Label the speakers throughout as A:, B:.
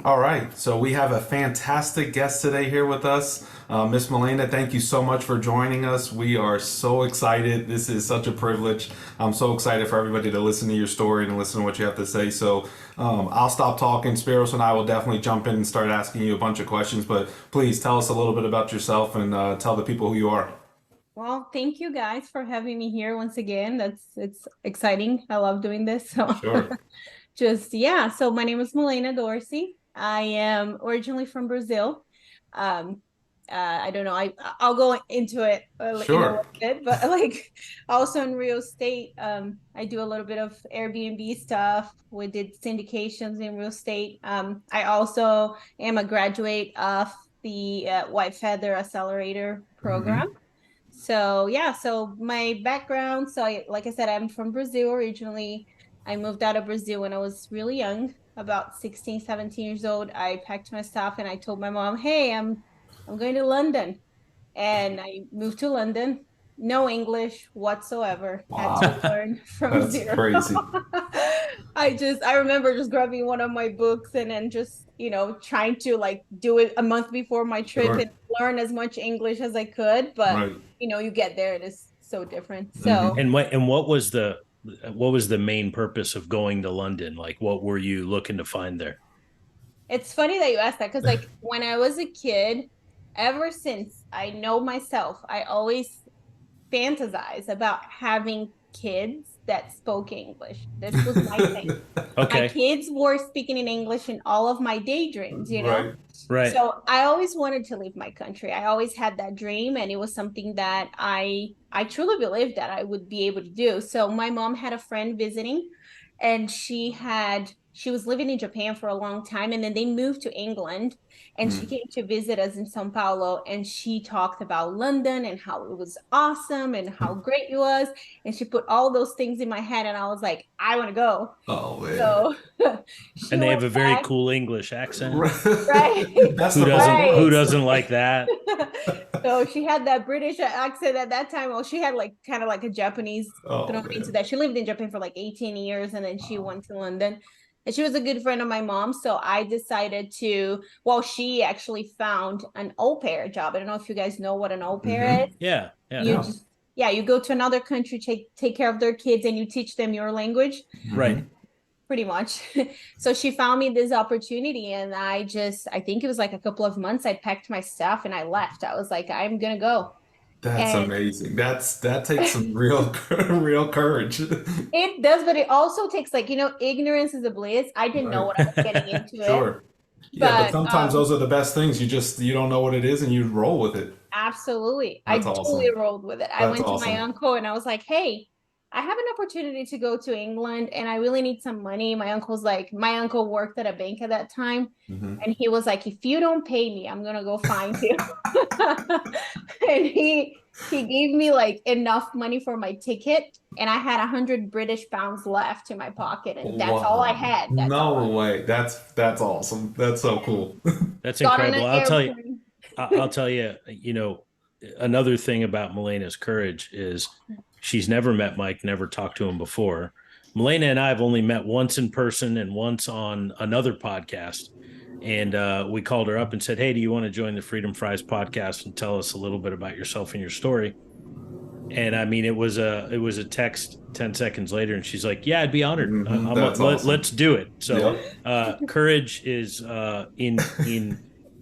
A: All right, so we have a fantastic guest today here with us. Miss Milena, thank you so much for joining us. We are so excited. This is such a privilege. I'm so excited for everybody to listen to your story and listen to what you have to say. So I'll stop talking. Spiros and I will definitely jump in and start asking you a bunch of questions, but please tell us a little bit about yourself and tell the people who you are.
B: Well, thank you guys for having me here once again. It's exciting. I love doing this. So
A: Sure.
B: just yeah. So my name is Milena Dorsey. I am originally from Brazil. Um, I don't know. I'll go into it in a
A: Sure.
B: little bit, but like also in real estate, I do a little bit of Airbnb stuff. We did syndications in real estate. I also am a graduate of the White Feather Accelerator
A: Hmm.
B: program. So yeah, so my background, like I said, I'm from Brazil originally. I moved out of Brazil when I was really young, about 16, 17 years old. I packed my stuff and I told my mom, "Hey, I'm going to London." And I moved to London. No English whatsoever. Had to
A: Wow.
B: learn from
A: That's
B: zero.
A: crazy.
B: I remember just grabbing one of my books and then just, trying to like do it a month before my trip
A: Sure.
B: and learn as much English as I could. But
A: Right.
B: you get there, it is so different. So
A: Hmm.
C: What was the main purpose of going to London? Like, what were you looking to find there?
B: it's funny that you asked that because like when I was a kid, ever since I know myself, I always fantasize about having kids that spoke English. This was my thing. My
C: Okay,
B: kids were speaking in English in all of my daydreams, you know?
A: Right.
C: right.
B: So I always wanted to leave my country. I always had that dream and it was something that I truly believed that I would be able to do. So my mom had a friend visiting and she was living in Japan for a long time and then they moved to England and she
A: Mm.
B: came to visit us in Sao Paulo and she talked about London and how it was awesome and how great it was and she put all those things in my head and I was like, I want to go.
A: Oh man.
B: So she
C: And they
B: went
C: have a very
B: back.
C: cool English accent.
B: Right.
A: That's
C: Who
A: the funny
C: doesn't who
A: part.
B: Right.
C: doesn't like that?
B: So she had that British accent at that time. Well, she had like kind of like a Japanese
A: Oh
B: thrown into
A: man.
B: that. She lived in Japan for like 18 years and then she
A: Wow.
B: went to London. And she was a good friend of my mom. So I decided to, well, she actually found an au pair job. I don't know if you guys know what an au pair
A: Hmm.
B: is.
C: Yeah, yeah.
B: You
A: Yeah.
B: just, yeah, you go to another country, take care of their kids, and you teach them your language
C: Right.
A: Hmm.
B: pretty much. So she found me this opportunity and I think it was like a couple of months. I packed my stuff and I left. I was like, I'm gonna go.
A: That's
B: And
A: amazing. That takes some real real courage.
B: it does, but it also takes like, ignorance is a bliss. I didn't know
A: Right.
B: what I was getting into it.
A: Sure. Yeah, but
B: But
A: sometimes those are the best things. You don't know what it is and you roll with it.
B: absolutely. I
A: That's
B: totally
A: awesome.
B: rolled with it. I
A: That's
B: went to my
A: awesome.
B: uncle and I was like, hey, I have an opportunity to go to England and I really need some money. My uncle worked at a bank at that time.
A: Hmm.
B: And he was like, if you don't pay me, I'm gonna go find you. And he gave me like enough money for my ticket. And I had 100 British pounds left in my pocket. And that's all I
A: Wow.
B: had. That's all
A: No
B: I
A: way. That's awesome. That's so cool.
C: That's
B: got on an
C: incredible.
B: airplane.
C: I'll tell you, another thing about Melena's courage is she's never met Mike, never talked to him before. Milena and I have only met once in person and once on another podcast. And we called her up and said, "Hey, do you want to join the Freedom Fries podcast and tell us a little bit about yourself and your story?" And I mean, it was a text 10 seconds later, and she's like, "Yeah, I'd be honored.
A: That's awesome.
C: Let's do it." So,
A: Yep.
C: courage is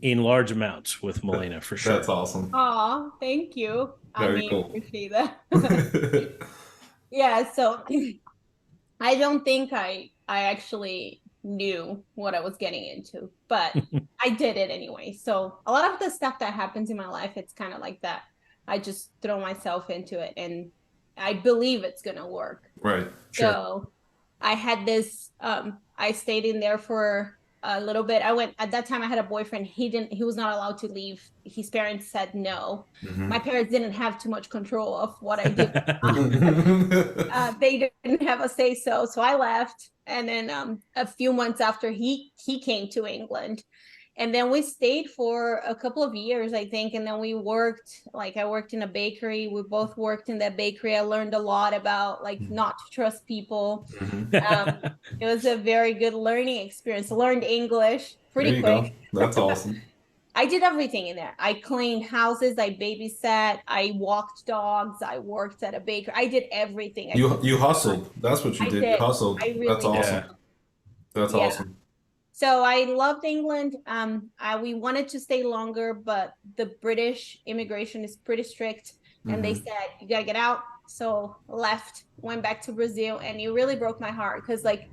C: in large amounts with Milena for
A: That's
C: sure.
B: Aw,
A: awesome.
B: thank you. I
A: Very
B: mean,
A: cool.
B: appreciate that. Yeah, so I don't think I actually knew what I was getting into, but I did it anyway. So a lot of the stuff that happens in my life, it's kind of like that. I just throw myself into it and I believe it's gonna work.
A: Right.
C: Sure.
B: So I had this I stayed in there for a little bit. I went at that time I had a boyfriend. He was not allowed to leave. His parents said no. My
A: Hmm.
B: parents didn't have too much control of what I did. They didn't have a say so. So I left. And then a few months after he came to England And then we stayed for a couple of years, I think. And then we worked, like I worked in a bakery. We both worked in that bakery. I learned a lot about like not to trust people. It was a very good learning experience. I learned English
A: There
B: pretty
A: you
B: quick.
A: go. That's awesome.
B: I did everything in there. I cleaned houses, I babysat, I walked dogs, I worked at a bakery. I did everything I could.
A: You hustled. That's what you
B: I
A: did. You
B: did.
A: hustled.
B: I
A: That's
B: really
A: awesome.
B: did.
A: That's
B: Yeah.
A: awesome.
B: So I loved England. We wanted to stay longer, but the British immigration is pretty strict, and they said you gotta get out. So left, went back to Brazil, and it really broke my heart because like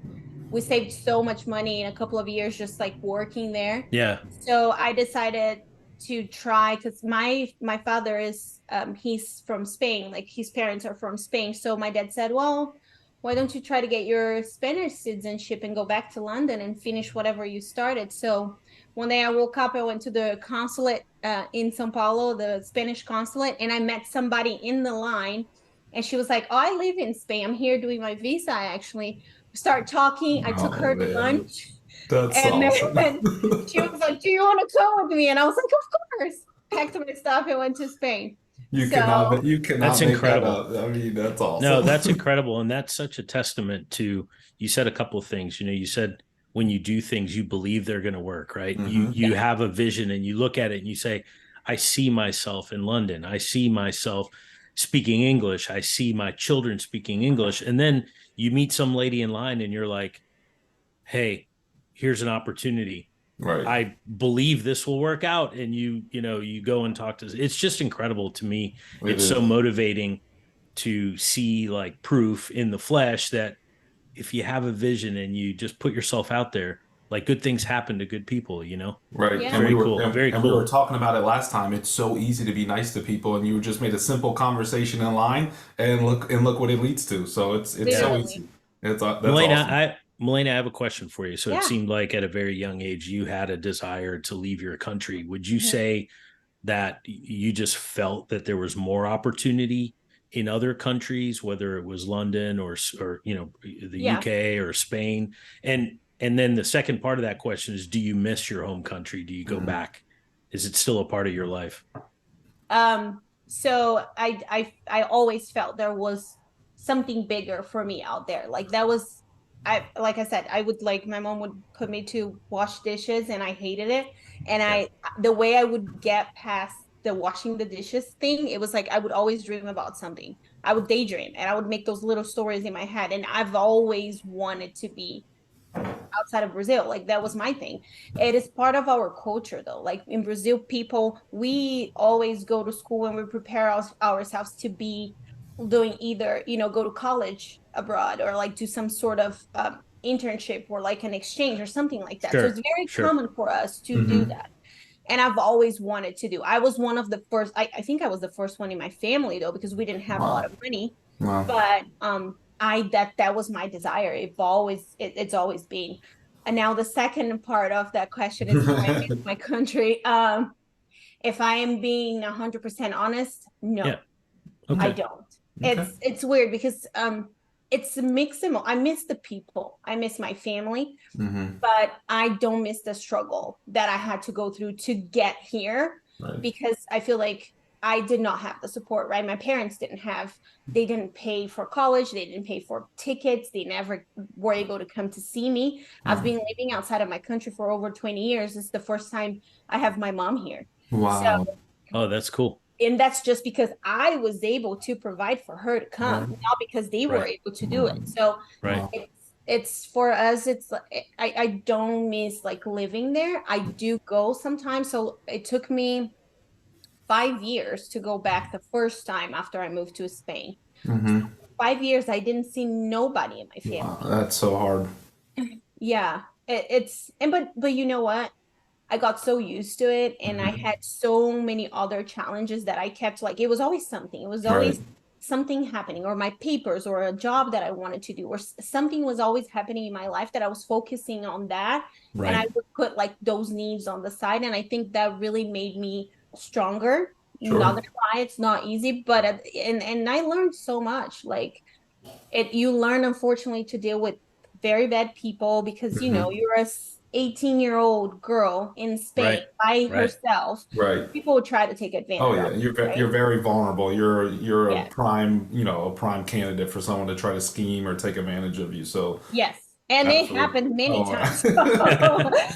B: we saved so much money in a couple of years just like working there.
C: Yeah.
B: So I decided to try because my father is he's from Spain, like his parents are from Spain. So my dad said, well, why don't you try to get your Spanish citizenship and go back to London and finish whatever you started? So one day I woke up, I went to the consulate in Sao Paulo, the Spanish consulate, and I met somebody in the line. And she was like, oh, I live in Spain. I'm here doing my visa, actually. We started talking. I took
A: Oh
B: her to
A: man,
B: lunch.
A: that's
B: And then
A: awesome.
B: she was like, do you want to come with me? And I was like, of course. Packed my stuff and went to Spain.
A: You
B: So
A: cannot
C: That's
A: make that
C: incredible.
A: up. I mean, that's
C: No,
A: awesome.
C: that's incredible. And that's such a testament to, you said a couple of things. You said when you do things, you believe they're going to work, right? You have a vision and you look at it and you say, I see myself in London. I see myself speaking English. I see my children speaking English. And then you meet some lady in line and you're like, hey, here's an opportunity.
A: Right.
C: I believe this will work out. And you go and talk to, it's just incredible to me.
A: It
C: It's so
A: is.
C: motivating to see like proof in the flesh that if you have a vision and you just put yourself out there, like good things happen to good people.
A: Right.
B: yeah,
A: And we
C: Very
A: were
C: cool. Very
A: and we were
C: cool.
A: talking about it last time. It's so easy to be nice to people and you just made a simple conversation in line and look what it leads to. So it's
C: Yeah.
A: so
B: literally.
A: easy. That's
C: Melena,
A: awesome.
C: Melena, I have a question for you. So it
B: Yeah.
C: seemed like at a very young age you had a desire to leave your country. Would you
B: Mhm.
C: say that you just felt that there was more opportunity in other countries, whether it was London or the
B: Yeah.
C: UK or Spain? And then the second part of that question is, do you miss your home country? Do you go
A: Mhm.
C: back? Is it still a part of your life?
B: So I always felt there was something bigger for me out there. Like that was like I said, I would like my mom would put me to wash dishes and I hated it. And
C: Yeah.
B: the way I would get past the washing the dishes thing, it was like I would always dream about something. I would daydream and I would make those little stories in my head. And I've always wanted to be outside of Brazil. Like that was my thing. It is part of our culture though. Like in Brazil, people, we always go to school and we prepare ourselves to be doing either, go to college abroad or like do some sort of internship or like an exchange or something like that. So it's
C: Sure.
B: very
C: Sure.
B: common for us to do
A: Hmm.
B: that. And I've always wanted to do. I was one of the first, I think I was the first one in my family though, because we didn't have a lot
A: Wow.
B: of money.
A: Wow.
B: But that was my desire. It's always been. And now the second part of that question is, do I miss my country? If I am being 100% honest, no,
C: Yeah.
B: I
C: Okay.
B: don't.
A: Okay.
B: It's weird because it's a mix. I miss the people. I miss my family,
A: Hmm.
B: but I don't miss the struggle that I had to go through to get here
A: Right.
B: because I feel like I did not have the support, right? My parents they didn't pay for college, they didn't pay for tickets, they never were able to come to see me. I've
A: Right.
B: been living outside of my country for over 20 years. It's the first time I have my mom here. So,
A: Wow.
C: Oh, that's cool.
B: and that's just because I was able to provide for her to come,
A: Right.
B: not because they were
C: Right.
B: able to do it. So,
C: Right.
A: Wow.
B: it's for us, it's I don't miss like living there. I do go sometimes. So it took me 5 years to go back the first time after I moved to Spain. So
A: Hmm.
B: 5 years I didn't see nobody in my
A: Wow.
B: family.
A: That's so hard.
B: Yeah. It's and but you know what? I got so used to it and I
A: Hmm.
B: had so many other challenges that I kept like it was always something. It was
A: Right.
B: always something happening or my papers or a job that I wanted to do or something was always happening in my life that I was focusing on that and I
C: Right.
B: would put like those needs on the side and I think that really made me stronger. Not
A: Sure.
B: gonna lie, it's not easy, but and I learned so much. Like you learn unfortunately to deal with very bad people because
A: Hmm.
B: you're a 18-year-old girl in Spain
C: Right.
B: by
C: Right.
B: herself,
A: Right.
B: people would try to take
A: Oh
B: advantage of
A: yeah,
B: it,
A: you're
B: right?
A: very vulnerable. You're a
B: Yeah.
A: prime, a prime candidate for someone to try to scheme or take advantage of you. So
B: Yes. And it
A: absolutely.
B: happened many
A: Oh,
B: times.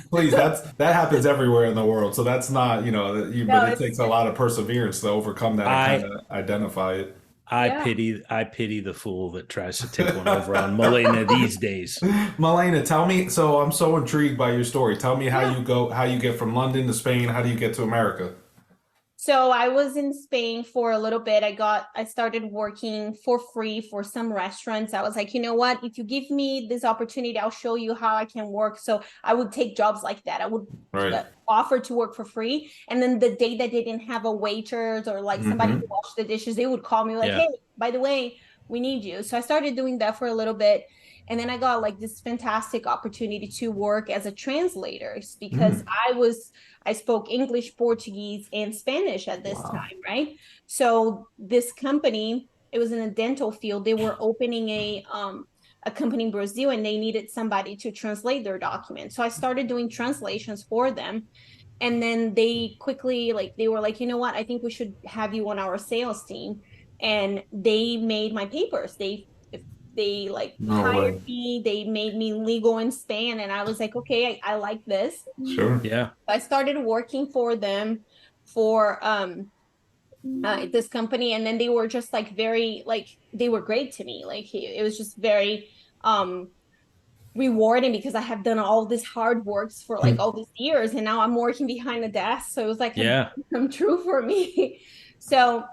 A: please, that happens everywhere in the world. So that's not, but
B: No,
A: it
B: it's
A: takes a lot of perseverance to overcome that and kind
C: I
A: of identify it.
B: yeah.
C: I pity the fool that tries to take one over on Milena these days.
A: Milena, tell me. So I'm so intrigued by your story. Tell me
B: Yeah.
A: how you get from London to Spain. How do you get to America?
B: So I was in Spain for a little bit. I started working for free for some restaurants. I was like, you know what? If you give me this opportunity, I'll show you how I can work. So I would take jobs like that. I would
A: Right.
B: offer to work for free. And then the day that they didn't have a waiters or like somebody to
A: Mm-hmm.
B: wash the dishes, they would call me like,
C: Yeah.
B: hey, by the way, we need you. So I started doing that for a little bit. And then I got like this fantastic opportunity to work as a translator because
A: Mm.
B: I spoke English, Portuguese, and Spanish at this
A: Wow.
B: time, right? So this company, it was in the dental field. They were opening a company in Brazil and they needed somebody to translate their documents. So I started doing translations for them. And then they quickly they were like, you know what? I think we should have you on our sales team. And they made my papers. They like
A: No
B: hired
A: way.
B: me, they made me legal in Spain, and I was like, okay, I like this.
A: Sure.
C: Yeah.
B: I started working for them for this company, and then they were just like very like they were great to me. Like it was just very um rewarding because I have done all this hard works for like all these years, and now I'm working behind the desk. So it was like a
C: Yeah.
B: come true for me. So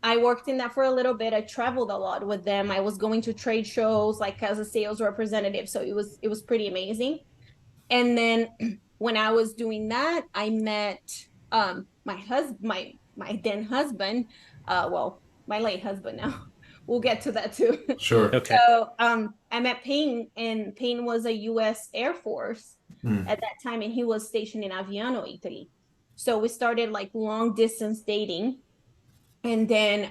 B: I worked in that for a little bit. I traveled a lot with them. I was going to trade shows like as a sales representative. So it was pretty amazing. And then when I was doing that, I met my husband, my then husband, well, my late husband now. We'll get to that too.
A: Sure.
C: Okay.
B: So I met Payne, and Payne was a US Air Force
A: Mm.
B: at that time, and he was stationed in Aviano, Italy. So we started like long distance dating, and then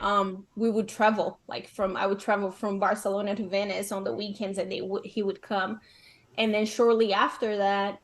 B: we would travel like from I would travel from Barcelona to Venice on the weekends, and he would come. And then shortly after that,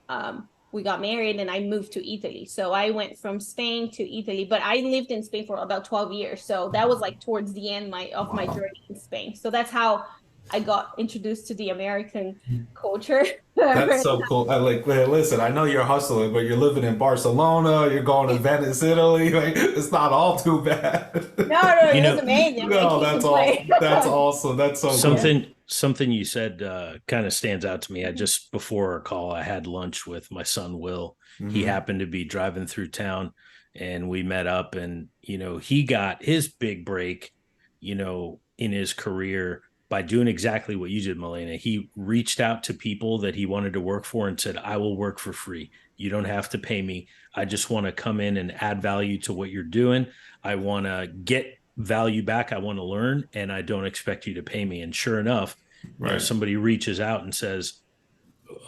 B: we got married and I moved to Italy. So I went from Spain to Italy, but I lived in Spain for about 12 years. So that was like towards the end of my
A: Wow.
B: journey in Spain. So that's how I got introduced to the American culture.
A: That's so cool. I like, man, listen, I know you're hustling, but you're living in Barcelona, you're going to Venice, Italy. Like, it's not all too bad.
B: No,
C: You
B: it was
C: know,
B: amazing. I
A: No,
B: can't
A: that's
B: complain.
A: awesome. That's awesome. That's so cool.
C: something you said kind of stands out to me. I just before our call, I had lunch with my son Will. He
A: Hmm.
C: happened to be driving through town, and we met up. And he got his big break, in his career by doing exactly what you did, Milena. He reached out to people that he wanted to work for and said, "I will work for free. You don't have to pay me. I just want to come in and add value to what you're doing. I want to get value back. I want to learn, and I don't expect you to pay me." And sure enough,
A: Right.
C: somebody reaches out and says,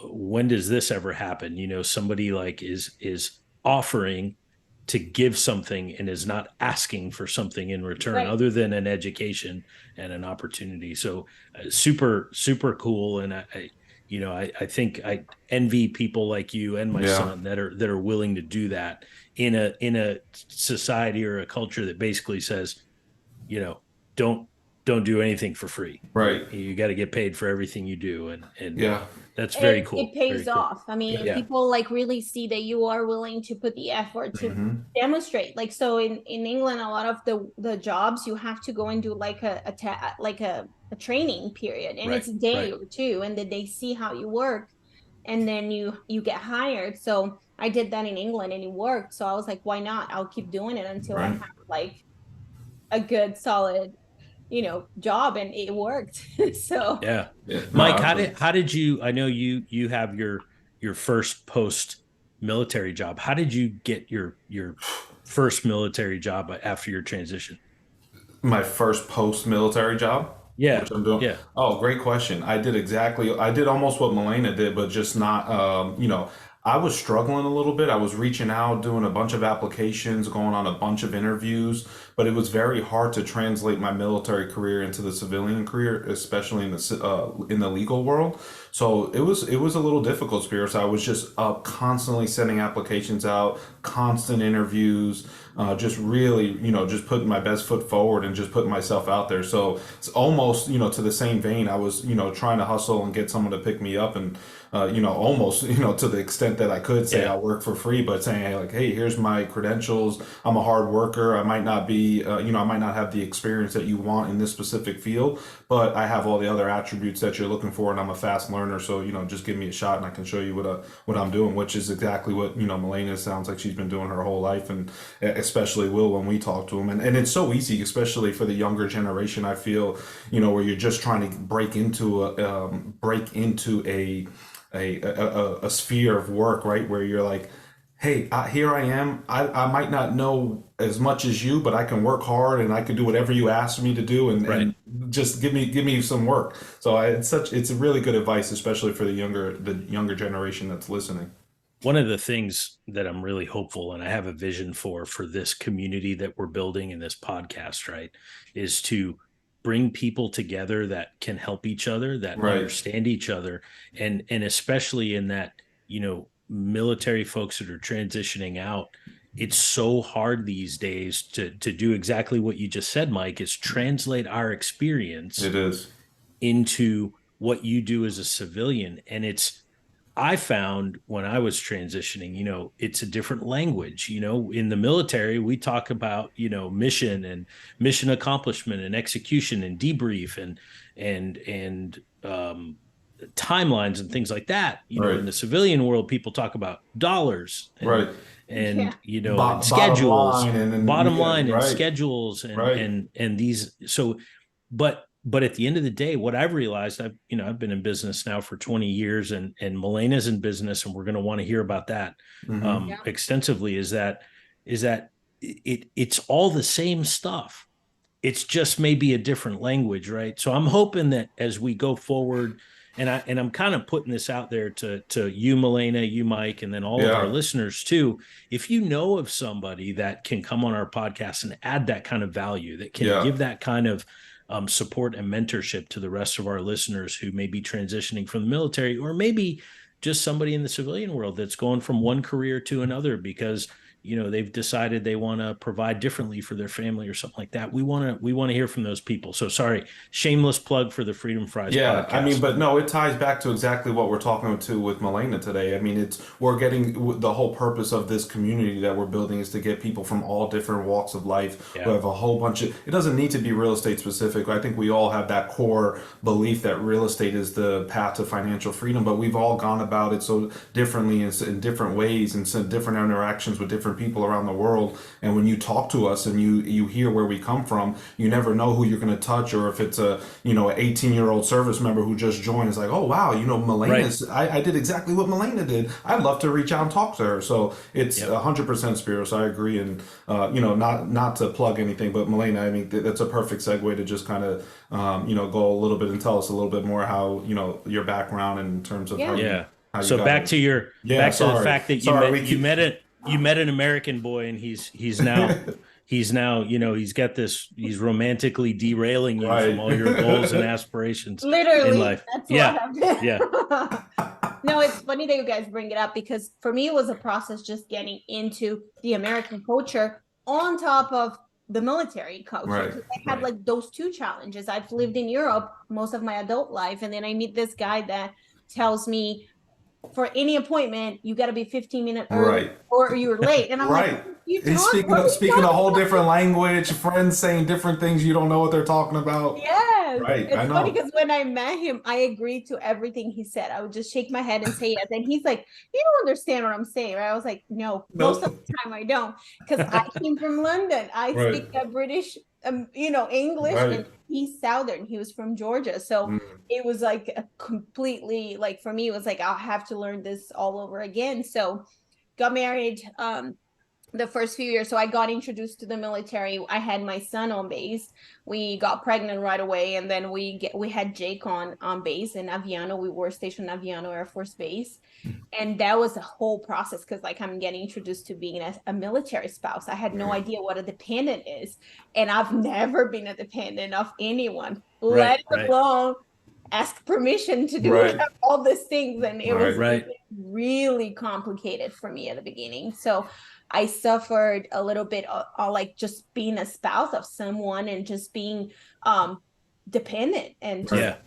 C: "When does this ever happen?" Somebody like is offering to give something and is not asking for something in return
B: Right.
C: other than an education and an opportunity. So super, super cool. And I think I envy people like you and my
A: Yeah.
C: son that are willing to do that in a society or a culture that basically says, you know, don't don't do anything for free, right?
A: Right.
C: You got to get paid for everything you do, and
A: Yeah.
C: that's very
B: It
C: cool.
B: pays
C: Very cool.
B: off. I mean,
A: Yeah.
C: Yeah.
B: people like really see that you are willing to put the effort to
A: Hmm.
B: demonstrate. Like so in England, a lot of the jobs you have to go and do like a training period, and
C: Right.
B: it's a day
C: Right.
B: or two, and then they see how you work, and then you get hired. So I did that in England and it worked. So I was like, why not? I'll keep doing it until I
A: Right.
B: have like a good solid, job, and it worked. So
C: Yeah.
A: Yeah. No,
C: Mike,
A: absolutely.
C: how did you? I know you have your first post military job. How did you get your first military job after your transition?
A: My first post-military job,
C: Yeah.
A: which I'm doing.
C: Yeah.
A: Oh, great question. I did almost what Milena did, but just not, I was struggling a little bit. I was reaching out, doing a bunch of applications, going on a bunch of interviews, but it was very hard to translate my military career into the civilian career, especially in the legal world. So it was a little difficult, Spirit. So I was just up constantly sending applications out, constant interviews, just really, just putting my best foot forward and just putting myself out there. So it's almost, to the same vein. I was, trying to hustle and get someone to pick me up, and almost, to the extent that I could say
C: Yeah.
A: I work for free, but saying, hey, like, hey, here's my credentials. I'm a hard worker. I might not be, I might not have the experience that you want in this specific field, but I have all the other attributes that you're looking for, and I'm a fast learner. So, just give me a shot, and I can show you what I'm doing, which is exactly what, Milena sounds like she's been doing her whole life, and especially will when we talk to them. And it's so easy, especially for the younger generation. I feel, where you're just trying to break into a sphere of work, right? Where you're like, hey, here I am. I might not know as much as you, but I can work hard and I can do whatever you ask me to do,
C: Right.
A: and just give me some work. So it's a really good advice, especially for the younger generation that's listening.
C: One of the things that I'm really hopeful and I have a vision for this community that we're building in this podcast, right, is to bring people together that can help each other, that
A: Right.
C: understand each other, and especially in that, military folks that are transitioning out. It's so hard these days to do exactly what you just said, Mike, is translate our experience
A: It is.
C: into what you do as a civilian. And I found when I was transitioning, it's a different language. In the military, we talk about, mission and mission accomplishment and execution and debrief and timelines and things like that. In
A: Right.
C: the civilian world, people talk about dollars and
A: Right.
C: and
B: Yeah.
C: and
A: Bottom
C: schedules,
A: line, and then
C: bottom
A: yeah,
C: line and
A: right.
C: schedules and
A: Right.
C: and and these. So but at the end of the day, what I've realized, I've been in business now for 20 years, and Melena's in business, and we're going to want to hear about that
A: Hmm.
B: Yeah.
C: extensively. Is that it's all the same stuff. It's just maybe a different language, right? So I'm hoping that as we go forward, and I'm kind of putting this out there to you, Milena, you, Mike, and then all of our
A: Yeah.
C: listeners too. If you know of somebody that can come on our podcast and add that kind of value, that can
A: Yeah.
C: give that kind of support and mentorship to the rest of our listeners who may be transitioning from the military, or maybe just somebody in the civilian world that's going from one career to another because they've decided they want to provide differently for their family or something like that. We want to hear from those people. So sorry, shameless plug for the Freedom Fries
A: Yeah, I mean,
C: podcast.
A: but no, it ties back to exactly what we're talking to with Milena today. I mean, we're getting the whole purpose of this community that we're building is to get people from all different walks of life who
C: Yeah.
A: have a whole bunch of. It doesn't need to be real estate specific. I think we all have that core belief that real estate is the path to financial freedom, but we've all gone about it so differently in different ways and some different interactions with different people around the world. And when you talk to us and you hear where we come from, you never know who you're going to touch, or if it's an 18-year-old service member who just joined is like, oh wow,
C: Right.
A: Melena's. I did exactly what Milena did. I'd love to reach out and talk to her. So it's
C: Yep.
A: 100% Spiro. So I agree, and not to plug anything, but Milena, I mean, that's a perfect segue to just kind of go a little bit and tell us a little bit more how your background in terms of how
B: Yeah.
A: you
C: Yeah.
A: how you
C: So
A: got
C: back
A: it.
C: to your
A: Yeah,
C: back to the
A: sorry,
C: fact that you
A: sorry,
C: met
A: we
C: you
A: keep.
C: met it you met an American boy, and he's now he's got he's romantically derailing you from
A: Right.
C: all your goals and aspirations in
B: Literally,
C: life.
B: that's what
C: Yeah. Yeah.
B: happened. No, it's funny that you guys bring it up because for me, it was a process just getting into the American culture on top of the military culture.
A: Right.
B: Because I had
C: Right.
B: like those two challenges. I've lived in Europe most of my adult life, and then I meet this guy that tells me for any appointment, you got to be 15 minutes early
A: Right.
B: or you're late. And I'm like,
A: Right.
B: you
A: He's
B: talk,
A: speaking
B: what are
A: of,
B: you
A: speaking a
B: talking
A: whole
B: about?
A: different language, friends saying different things you don't know what they're talking about.
B: Yes.
A: Right, I
B: It's funny
A: know.
B: because when I met him, I agreed to everything he said. I would just shake my head and say yes. And he's like, you don't understand what I'm saying, right? I was like, no, most of
A: Nope.
B: the time I don't. Because I came from London. I
A: Right.
B: speak a British, English, and
A: Right.
B: he's Southern. He was from Georgia. So
A: Mm.
B: it was like a completely, like for me, it was like, I'll have to learn this all over again. So got married. the first few years. So I got introduced to the military. I had my son on base. We got pregnant right away, and then we had Jake on base in Aviano. We were stationed in Aviano Air Force Base, and that was a whole process because like I'm getting introduced to being a military spouse. I had no idea what a dependent is, and I've never been a dependent of anyone, let alone ask permission to do all these things. And it was really complicated for me at the beginning. So I suffered a little bit of like just being a spouse of someone and just being dependent and just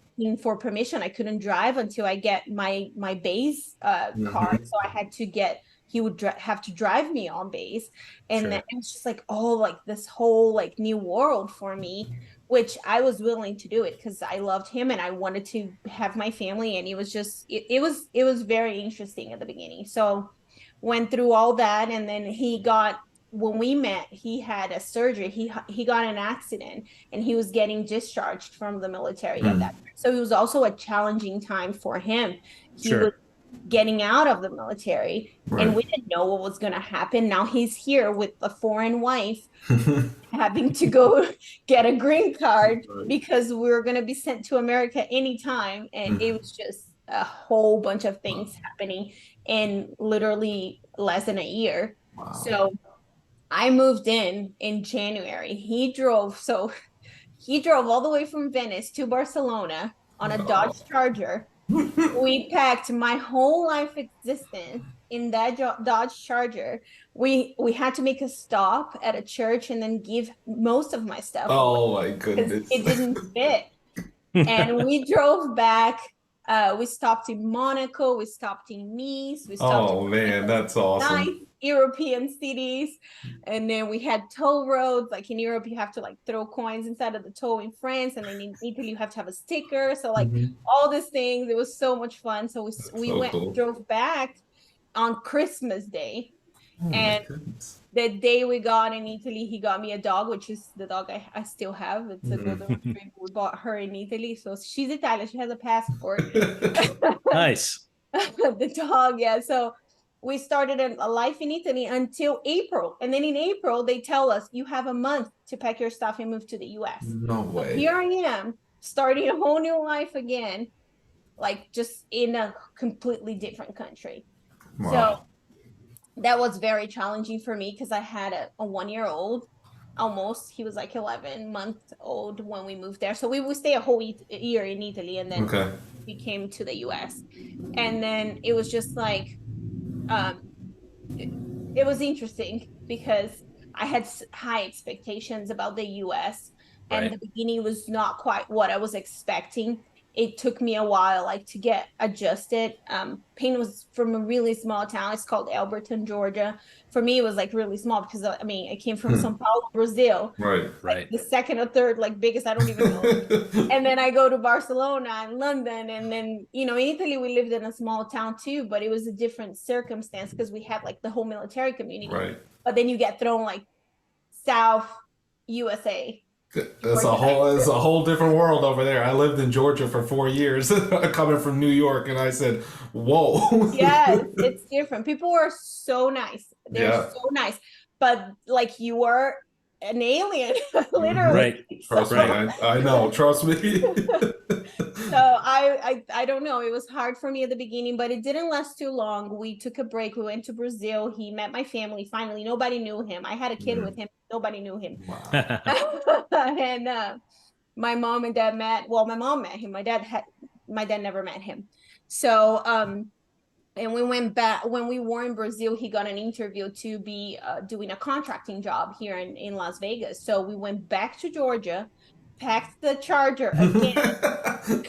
B: for permission. I couldn't drive until I get my base card. So I had to he would have to drive me on base. And then it was just like, like this whole like new world for me, which I was willing to do it because I loved him and I wanted to have my family. And it was just, it was very interesting at the beginning. So went through all that. And then when we met, he had a surgery. He got an accident and he was getting discharged from the military at that time. So it was also a challenging time for him. He was getting out of the military and we didn't know what was going to happen. Now he's here with a foreign wife having to go get a green card because we were going to be sent to America anytime. And it was just a whole bunch of things happening in literally less than a year. So I moved in January. He drove all the way from Venice to Barcelona on a Dodge Charger. We packed my whole life existence in that Dodge Charger. We had to make a stop at a church and then give most of my stuff away.
A: My goodness.
B: It didn't fit. And we drove back. We stopped in Monaco. We stopped in Nice. We stopped
A: that's awesome.
B: Nice European cities. And then we had toll roads. Like in Europe, you have to like throw coins inside of the toll in France. And then in Italy, you have to have a sticker. So like all these things, it was so much fun. So we drove back on Christmas Day. And the day we got in Italy, he got me a dog, which is the dog I still have. It's a golden retriever. We bought her in Italy. So she's Italian. She has a passport.
C: Nice.
B: The dog, yeah. So we started a life in Italy until April. And then in April, they tell us you have a month to pack your stuff and move to the US.
A: No way.
B: So here I am starting a whole new life again, like just in a completely different country.
A: Wow.
B: So that was very challenging for me because I had a 1-year-old almost. He was like 11 months old when we moved there. So we would stay a whole year in Italy and then we came to the US. And then it was just like, it was interesting because I had high expectations about the US and the beginning was not quite what I was expecting. It took me a while like to get adjusted. Payne was from a really small town. It's called Alberton, Georgia. For me, it was like really small because I mean, I came from São Paulo, Brazil.
A: Right.
B: Like the second or third, like biggest, I don't even know. And then I go to Barcelona and London. And then, in Italy, we lived in a small town too, but it was a different circumstance because we had like the whole military community.
A: Right.
B: But then you get thrown like South USA.
A: It's a whole different world over there. I lived in Georgia for 4 years, coming from New York, and I said, "Whoa!"
B: Yes, it's different. People are so nice. They're so nice, but like you are an alien, literally.
C: Right.
A: Trust me, I know. Trust me.
B: So I don't know. It was hard for me at the beginning, but it didn't last too long. We took a break. We went to Brazil. He met my family. Finally, nobody knew him. I had a kid with him. Nobody knew him.
C: Wow.
B: And my mom and dad met. Well, my mom met him. My dad never met him. So and we went back when we were in Brazil. He got an interview to be doing a contracting job here in Las Vegas. So we went back to Georgia, packed the Charger again.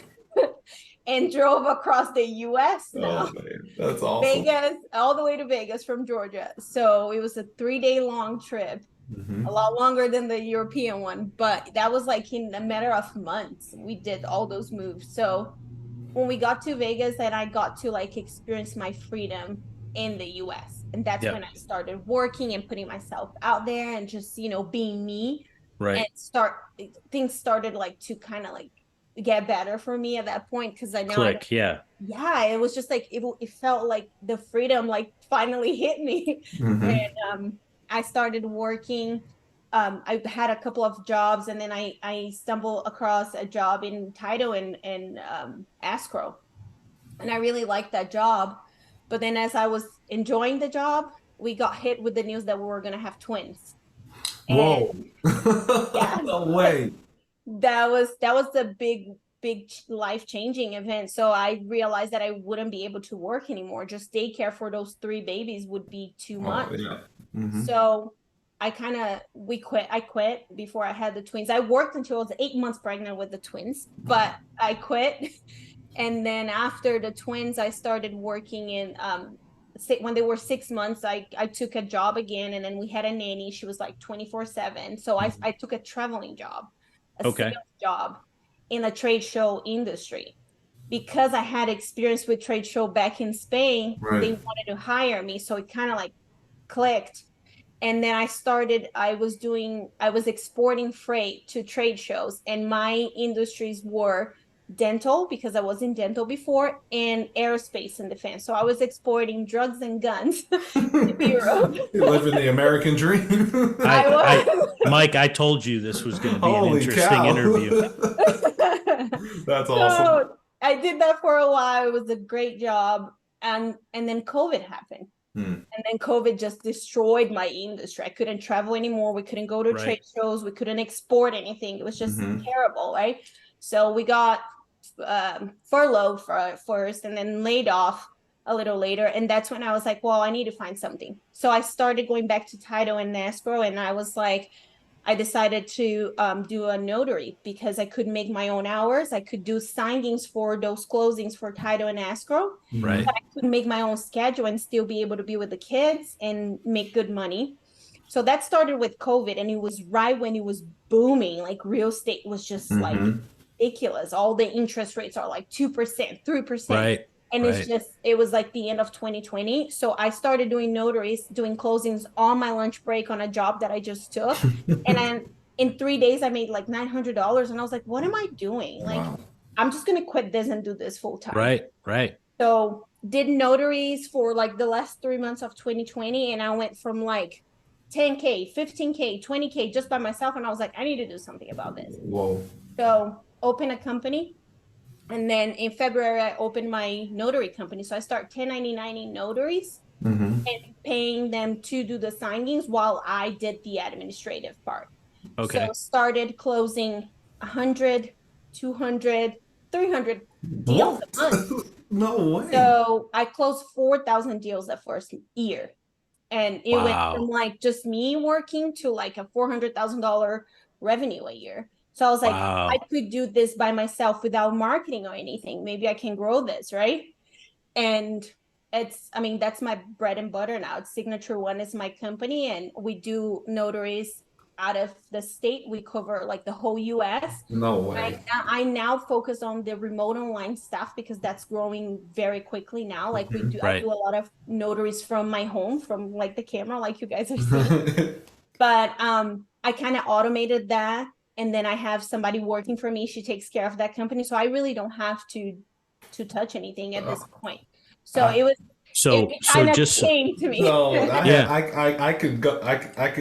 B: And drove across the US now.
A: Oh, man. That's awesome.
B: Vegas, all the way to Vegas from Georgia. So it was a 3-day long trip, a lot longer than the European one, but that was like in a matter of months. We did all those moves. So when we got to Vegas and I got to like experience my freedom in the US. And that's when I started working and putting myself out there and just, being me.
C: Right.
B: And things started like to kind of like get better for me at that point because I know it was just like it felt like the freedom like finally hit me. And I started working. I had a couple of jobs, and then I stumbled across a job in title and escrow, and I really liked that job. But then, as I was enjoying the job, we got hit with the news that we were going to have twins, and
A: Whoa.
B: yeah,
A: No way.
B: that was the big life changing event. So I realized that I wouldn't be able to work anymore. Just daycare for those three babies would be too
A: Oh,
B: much.
A: yeah. Hmm.
B: So we quit. I quit before I had the twins. I worked until I was 8 months pregnant with the twins, but I quit. And then after the twins, I started working in when they were 6 months. I took a job again, and then we had a nanny. She was like 24/7. So I took a traveling job, a
C: Okay.
B: sales job in a trade show industry. Because I had experience with trade show back in Spain, they
A: Right.
B: wanted to hire me. So it kind of like clicked. And then I was exporting freight to trade shows, and my industries were dental, because I was in dental before, and aerospace and defense. So I was exporting drugs and guns to Europe.
A: You're living the American dream.
B: I was.
C: Mike, I told you this was going to be an
A: Holy
C: interesting
A: cow.
C: interview.
A: That's awesome.
B: So I did that for a while. It was a great job. And then COVID happened.
A: Hmm.
B: And then COVID just destroyed my industry. I couldn't travel anymore. We couldn't go to
C: Right.
B: trade shows. We couldn't export anything. It was just
A: Mhm.
B: terrible, right? So we got furloughed first, and then laid off a little later. And that's when I was like, well, I need to find something. So I started going back to title and escrow, and I was like, I decided to do a notary, because I could make my own hours. I could do signings for those closings for title and escrow.
C: Right.
B: But I could make my own schedule and still be able to be with the kids and make good money. So that started with COVID, and it was right when it was booming. Like real estate was just like
A: Mhm.
B: ridiculous. All the interest rates are like 2%, 3%.
C: Right.
B: And
C: Right.
B: it was like the end of 2020. So I started doing notaries, doing closings on my lunch break on a job that I just took. And then in 3 days, I made like $900. And I was like, what am I doing? Like,
A: Wow.
B: I'm just going to quit this and do this full time.
C: Right. Right.
B: So did notaries for like the last 3 months of 2020. And I went from like 10K, 15K, 20K just by myself. And I was like, I need to do something about this.
A: Whoa.
B: So open a company. And then in February, I opened my notary company. So I start 1099ing notaries
A: Hmm.
B: and paying them to do the signings while I did the administrative part.
C: Okay.
B: So started closing 100, 200, 300 deals a month.
A: No way.
B: So I closed 4,000 deals the first year. And it went
C: Wow.
B: from like just me working to like a $400,000 revenue a year. So I was like,
C: Wow.
B: I could do this by myself without marketing or anything. Maybe I can grow this, right? And that's my bread and butter now. It's Signature One is my company, and we do notaries out of the state. We cover like the whole US.
A: No way.
B: I now focus on the remote online stuff, because that's growing very quickly now. Like I
C: Right.
B: do a lot of notaries from my home, from like the camera, like you guys are seeing. But I kind of automated that, and then I have somebody working for me. She takes care of that company, so I really don't have to touch anything at this point. So it
C: So
B: kind of
C: just
B: came to me.
A: So
C: Yeah.
A: I could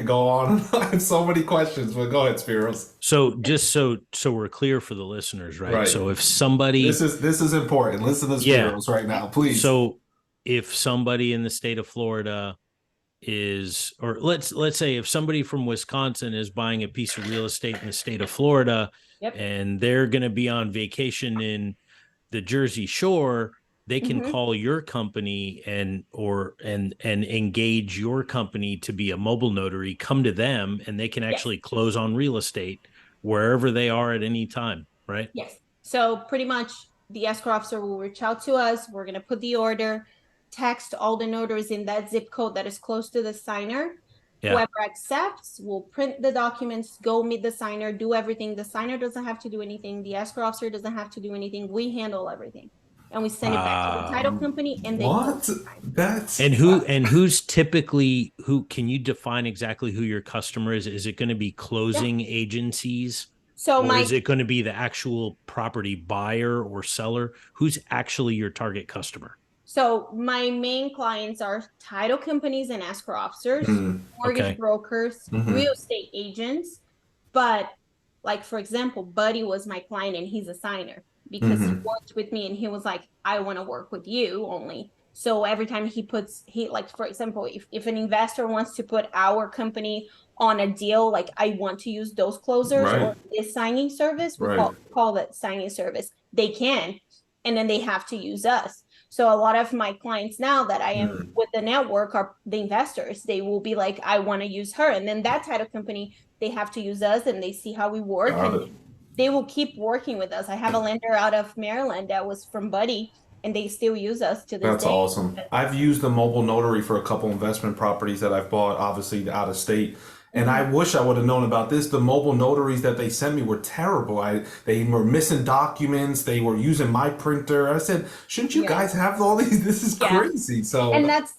A: go on. I have so many questions, but go ahead, Spiros.
C: so just so we're clear for the listeners, right?
A: Right.
C: So if somebody
A: This is important. Listen to
C: Yeah.
A: Spiros right now, please.
C: So if somebody in the state of Florida is, or let's say if somebody from Wisconsin is buying a piece of real estate in the state of Florida,
B: Yep.
C: and they're going to be on vacation in the Jersey Shore, they can
B: Mhm.
C: call your company and engage your company to be a mobile notary, come to them, and they can actually close on real estate wherever they are at any time, right?
B: Yes. So pretty much the escrow officer will reach out to us. We're going to put the order, text all the notaries in that zip code that is close to the signer.
C: Yeah.
B: Whoever accepts will print the documents, go meet the signer, do everything. The signer doesn't have to do anything. The escrow officer doesn't have to do anything. We handle everything. And we send it back to the title company, and they
A: What? That's
C: And who's typically, who can you define exactly who your customer is? Is it going to be closing agencies?
B: So
C: Or is it going to be the actual property buyer or seller? Who's actually your target customer?
B: So my main clients are title companies and escrow officers, mortgage
C: Okay.
B: brokers, real estate agents. But like, for example, Buddy was my client and he's a signer because he worked with me and he was like, I want to work with you only. So every time he like, for example, if an investor wants to put our company on a deal, like I want to use those closers or this signing service, we call that signing service, they can, and then they have to use us. So a lot of my clients now that I am with the network are the investors. They will be like, I want to use her. And then that title company, they have to use us and they see how we work and they will keep working with us. I have a lender out of Maryland that was from Buddy and they still use us to this
A: That's
B: day.
A: awesome. I've used the mobile notary for a couple investment properties that I've bought, obviously out of state. And I wish I would have known about this. The mobile notaries that they sent me were terrible. They were missing documents. They were using my printer. I said, shouldn't you guys have all these? This is crazy. So
B: and that's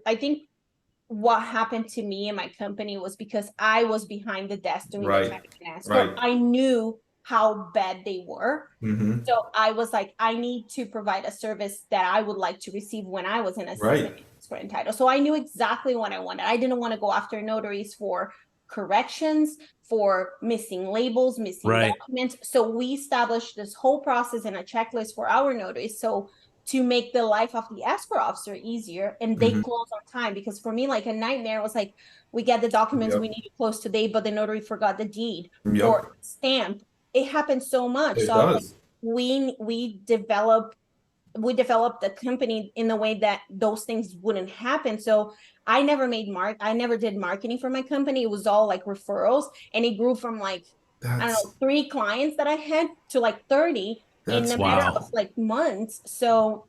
B: I think what happened to me and my company was because I was behind the desk doing the checking and escrow. I knew how bad they were. So I was like, I need to provide a service that I would like to receive when I was in a escrow and title. So I knew exactly what I wanted. I didn't want to go after notaries for corrections, for missing labels, missing documents. So we established this whole process and a checklist for our notaries. So to make the life of the escrow officer easier and they close on time. Because for me, like a nightmare was like, we get the documents we need to close today, but the notary forgot the deed or stamp. It happens so much.
A: It
B: so
A: does.
B: Like, we developed the company in the way that those things wouldn't happen. So I never did marketing for my company. It was all like referrals, and it grew from like I don't know 3 clients that I had to like 30 in a matter of like months. So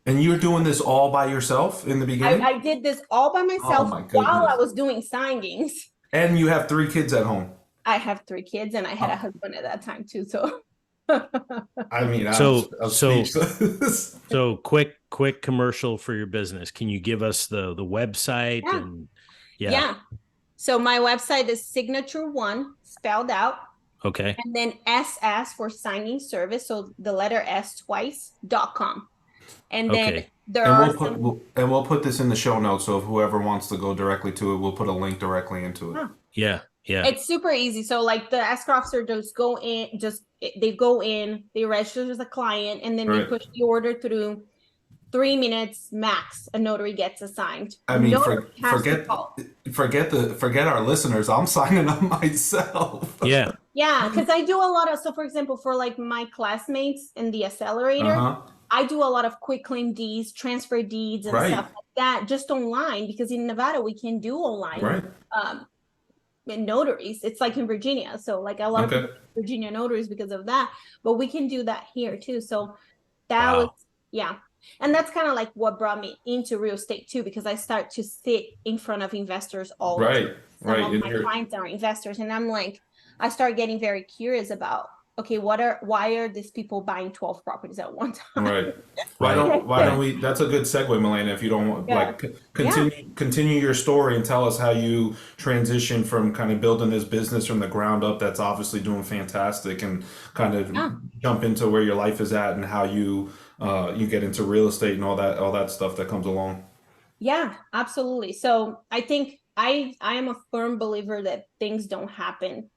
A: and you were doing this all by yourself in the beginning?
B: I did this all by myself while I was doing signings.
A: And you have 3 kids at home.
B: I have 3 kids and I had a husband at that time too. So
A: I mean,
C: so quick commercial for your business. Can you give us the website?
B: So my website is signature one spelled out.
C: Okay.
B: And then SS for signing service. So the letter S twice.com. And then
A: we'll put this in the show notes. So if whoever wants to go directly to it, we'll put a link directly into it.
C: Yeah.
B: It's super easy. So like the escrow officer they go in, they register as a client, and then they push the order through. 3 minutes max, a notary gets assigned.
A: I mean, forget our listeners. I'm signing up myself.
C: Yeah,
B: because I do a lot of, so for example, for like my classmates in the accelerator, I do a lot of quick claim deeds, transfer deeds, and stuff like that, just online, because in Nevada we can do online notaries. It's like in Virginia, so like a lot of Virginia notaries because of that, but we can do that here too. So that was and that's kind of like what brought me into real estate too, because I start to sit in front of investors all the time. Some of my clients are investors, and I'm like, I start getting very curious about, okay, why are these people buying 12 properties at one time?
A: Why don't we? That's a good segue, Milena. If you don't continue your story and tell us how you transition from kind of building this business from the ground up. That's obviously doing fantastic, and kind of jump into where your life is at and how you get into real estate and all that stuff that comes along.
B: Yeah, absolutely. So I think I am a firm believer that things don't happen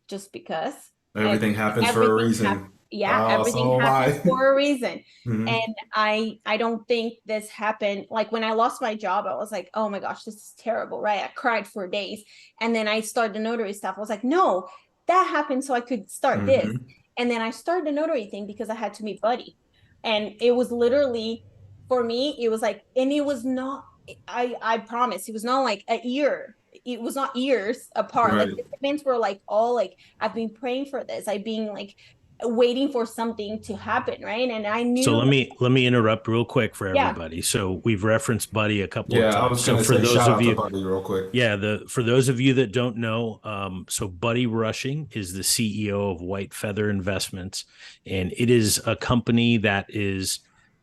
B: just because.
A: Everything happens for a reason.
B: Everything happens for a reason. And I don't think this happened. Like when I lost my job, I was like, oh my gosh, this is terrible, right? I cried for days. And then I started the notary stuff. I was like, no, that happened so I could start this. And then I started the notary thing because I had to meet Buddy. And it was literally, for me, it was like, and it was not, I promise, it was not like a year. It was not years apart. Like the events were like all like, I've been praying for this. I've been like waiting for something to happen, right? And I knew.
C: So let me interrupt real quick for everybody. So we've referenced Buddy a couple of times.
A: I was going to say shout out to Buddy real quick.
C: For those of you that don't know, so Buddy Rushing is the CEO of White Feather Investments, and it is a company that is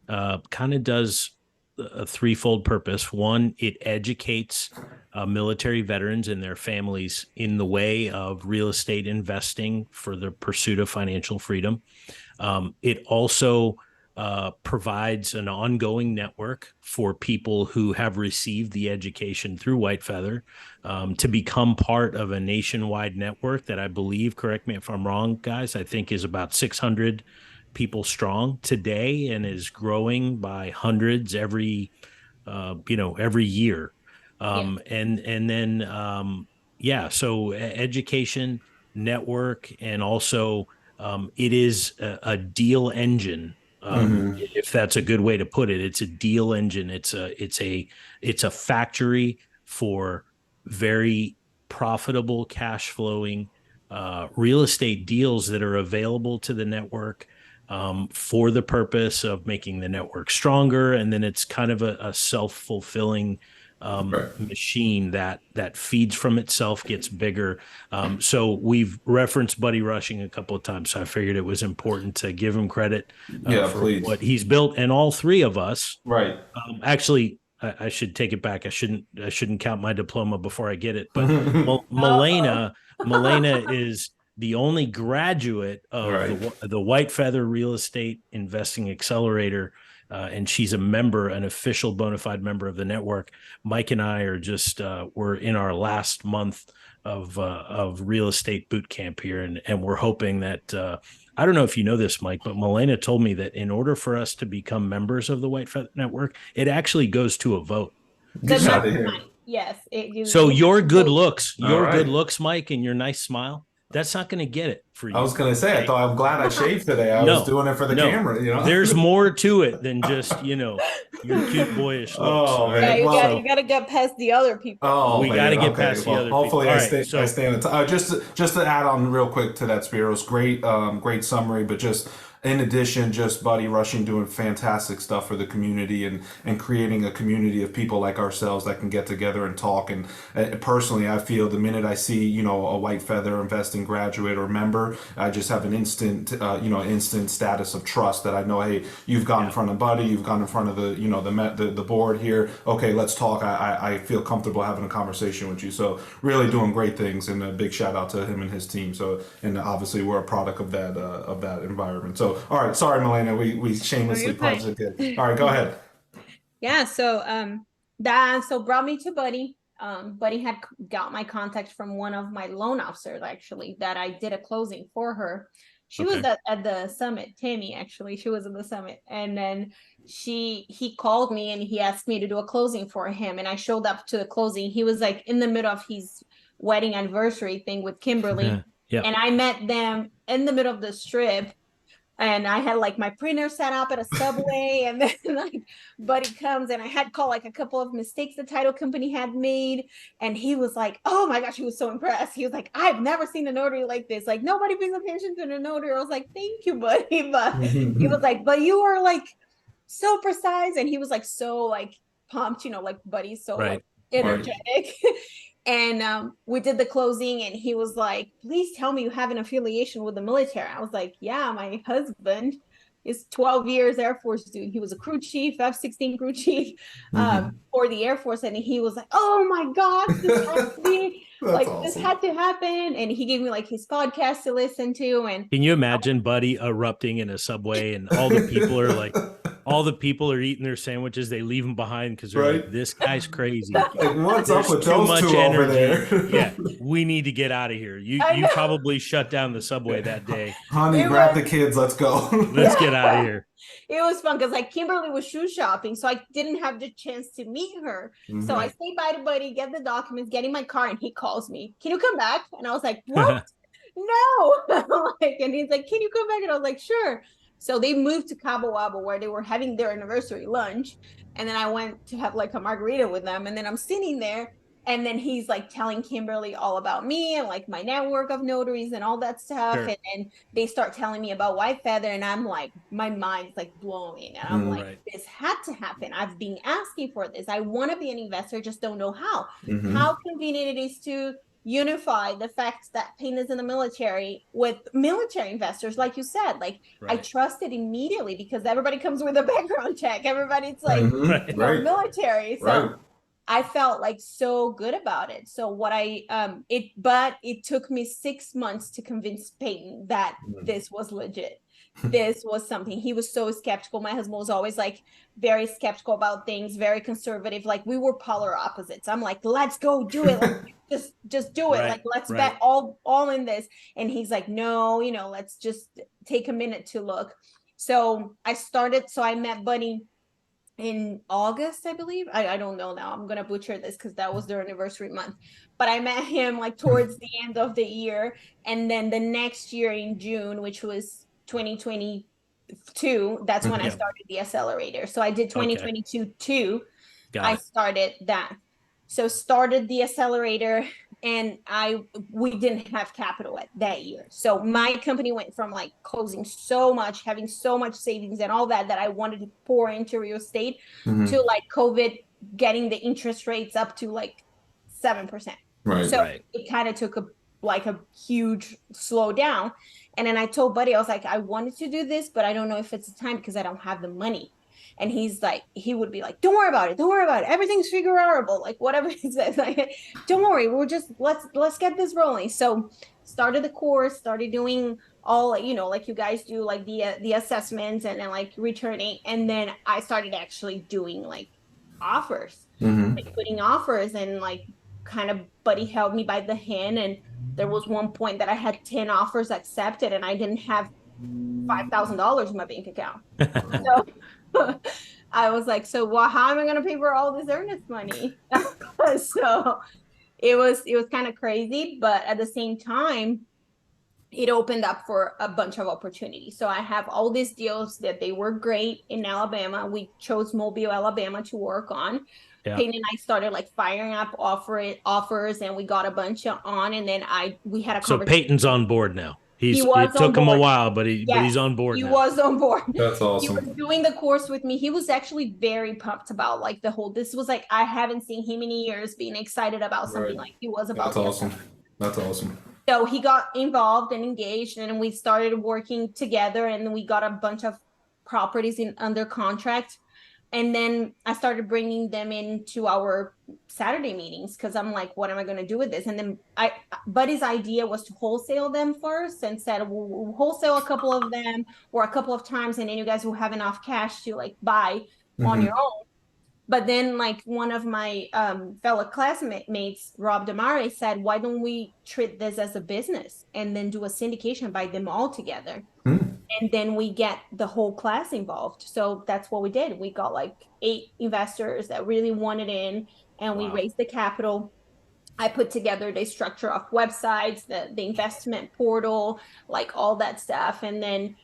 C: kind of does a threefold purpose. One, it educates military veterans and their families in the way of real estate investing for the pursuit of financial freedom. It also provides an ongoing network for people who have received the education through White Feather to become part of a nationwide network that I believe, correct me if I'm wrong, guys, I think is about 600 people strong today and is growing by hundreds every year.
B: Yeah.
C: And then so education network, and also it is a deal engine. If that's a good way to put it, it's a deal engine. It's a factory for very profitable, cash flowing real estate deals that are available to the network for the purpose of making the network stronger. And then it's kind of a self-fulfilling machine that feeds from itself, gets bigger. So we've referenced Buddy Rushing a couple of times, so I figured it was important to give him credit for
A: please.
C: what he's built. And all three of us,
A: Right.
C: Actually, I should take it back. I shouldn't count my diploma before I get it. But Milena is the only graduate of the White Feather Real Estate Investing Accelerator, and she's an official bona fide member of the network. Mike and I are we're in our last month of real estate boot camp here, and we're hoping that I don't know if you know this, Mike, but Milena told me that in order for us to become members of the White Feather Network, it actually goes to a vote.
B: Yes.
C: So your good looks, Mike, and your nice smile, that's not going to get it for you.
A: I was going to say, okay? I'm glad I shaved today. I was doing it for the camera.
C: There's more to it than just, your cute boyish looks.
B: Man. Yeah, you got to get past the other people.
C: We got to get past the other people.
A: Hopefully I stay on the top. Just to add on real quick to that, Spiros, great summary, but just in addition, just Buddy Rushing doing fantastic stuff for the community and creating a community of people like ourselves that can get together and talk. And personally, I feel the minute I see, a White Feather investing graduate or member, I just have an instant status of trust that I know, hey, you've gone in front of Buddy, you've gone in front of the board here. Okay, let's talk. I feel comfortable having a conversation with you. So really doing great things, and a big shout out to him and his team. So, and obviously we're a product of that environment. So, all right, sorry, Milena, we shamelessly paused it. All right, go ahead.
B: Yeah, so that brought me to Buddy. Buddy had got my contact from one of my loan officers, actually, that I did a closing for her. She was at the summit. Tammy, actually, she was at the summit, and then he called me and he asked me to do a closing for him, and I showed up to the closing. He was like in the middle of his wedding anniversary thing with Kimberly, and I met them in the middle of the strip. And I had like my printer set up at a Subway, and then like Buddy comes, and I had called like a couple of mistakes the title company had made, and he was like, "Oh my gosh," he was so impressed. He was like, "I've never seen a notary like this. Like nobody pays attention to the notary." I was like, "Thank you, Buddy," but he was like, "But you are like so precise," and he was like so like pumped, like Buddy's so like energetic. And we did the closing, and he was like, "Please tell me you have an affiliation with the military." I was like, "Yeah, my husband is 12 years Air Force dude. He was a crew chief, F-16 crew chief for the Air Force." And he was like, "Oh my gosh, this has to be like awesome. This had to happen." And he gave me like his podcast to listen to. And
C: can you imagine Buddy erupting in a Subway, and all the people are eating their sandwiches, they leave them behind because they're like, "This guy's crazy.
A: Like, what's up with those two over there?"
C: Yeah, we need to get out of here. You probably shut down the Subway that day.
A: Honey, grab the kids. Let's go.
C: Let's get out of here.
B: It was fun because like Kimberly was shoe shopping, so I didn't have the chance to meet her. So I say bye to Buddy, get the documents, get in my car, and he calls me, "Can you come back?" And I was like, "What?" No. And he's like, "Can you come back?" And I was like, "Sure." So they moved to Cabo Wabo, where they were having their anniversary lunch. And then I went to have like a margarita with them. And then I'm sitting there, and then he's like telling Kimberly all about me and like my network of notaries and all that stuff. Sure. And then they start telling me about White Feather, and I'm like, my mind's like blowing. And I'm like, this had to happen. I've been asking for this. I want to be an investor, just don't know how. How convenient it is to unify the fact that Payne is in the military with military investors, like you said. Like I trusted immediately because everybody comes with a background check. Everybody's like military. So I felt like so good about it. So but it took me 6 months to convince Payne that this was legit. this was something. He was so skeptical. My husband was always like very skeptical about things, very conservative. Like we were polar opposites. I'm like, let's go do it. Like just do it.
C: Right,
B: Like let's
C: right.
B: bet all in this. And he's like, no, let's just take a minute to look. So I met Buddy in August, I believe. I don't know now. I'm gonna butcher this because that was their anniversary month. But I met him like towards the end of the year. And then the next year in June, which was 2022, that's when I started the accelerator. So I did 2022 too. I started that. So started the accelerator, and we didn't have capital at that year. So my company went from like closing so much, having so much savings and all that I wanted to pour into real estate to like COVID getting the interest rates up to like 7%.
A: Right.
B: So it kind of took a huge slowdown. And then I told Buddy, I was like, I wanted to do this, but I don't know if it's the time because I don't have the money. And he would be like, don't worry about it. Don't worry about it. Everything's figure outable. Like whatever he says, like, don't worry. We're just, let's get this rolling. So started the course, started doing all, like you guys do, like the assessments and then like returning. And then I started actually doing like offers, like putting offers, and like kind of Buddy held me by the hand. And there was one point that I had 10 offers accepted and I didn't have $5,000 in my bank account. So I was like, so how am I going to pay for all this earnest money? So it was kind of crazy, but at the same time, it opened up for a bunch of opportunities. So I have all these deals that they were great in Alabama. We chose Mobile, Alabama to work on. Yeah. Peyton and I started like firing up offers, and we got a bunch on, and then we had a conversation.
C: So Peyton's on board now.
B: It
C: took him a while, but he's on board now.
B: He was on board.
A: That's awesome.
B: He was doing the course with me. He was actually very pumped about like this was like, I haven't seen him in years being excited about something like he was about.
A: That's awesome.
B: So he got involved and engaged, and we started working together, and then we got a bunch of properties under contract. And then I started bringing them into our Saturday meetings because I'm like, what am I going to do with this? And then Buddy's idea was to wholesale them first, and said, we'll wholesale a couple of them or a couple of times, and then you guys will have enough cash to like buy on your own. But then like one of my fellow classmates, Rob Damare, said, why don't we treat this as a business and then do a syndication, buy them all together? And then we get the whole class involved. So that's what we did. We got like 8 investors that really wanted in, and we raised the capital. I put together the structure of websites, the investment portal, like all that stuff. And then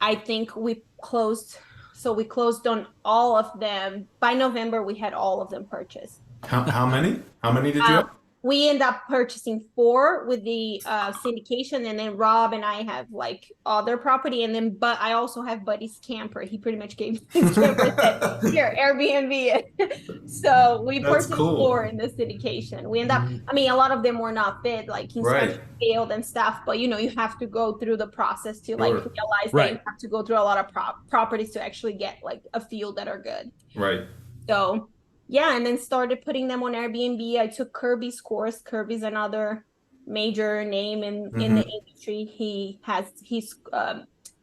B: I think we closed on all of them. By November, we had all of them purchased.
A: How many? How many did you have?
B: We end up purchasing 4 with the syndication, and then Rob and I have like other property, and then but I also have Buddy's camper. He pretty much gave his camper said, here, Airbnb. So we purchased 4 in the syndication. We end up, I mean, a lot of them were not fit, like construction failed and stuff, but you have to go through the process to like realize that you have to go through a lot of properties to actually get like a feel that are good.
A: Right.
B: So yeah, and then started putting them on Airbnb. I took Kirby's course. Kirby's another major name in the industry. He has his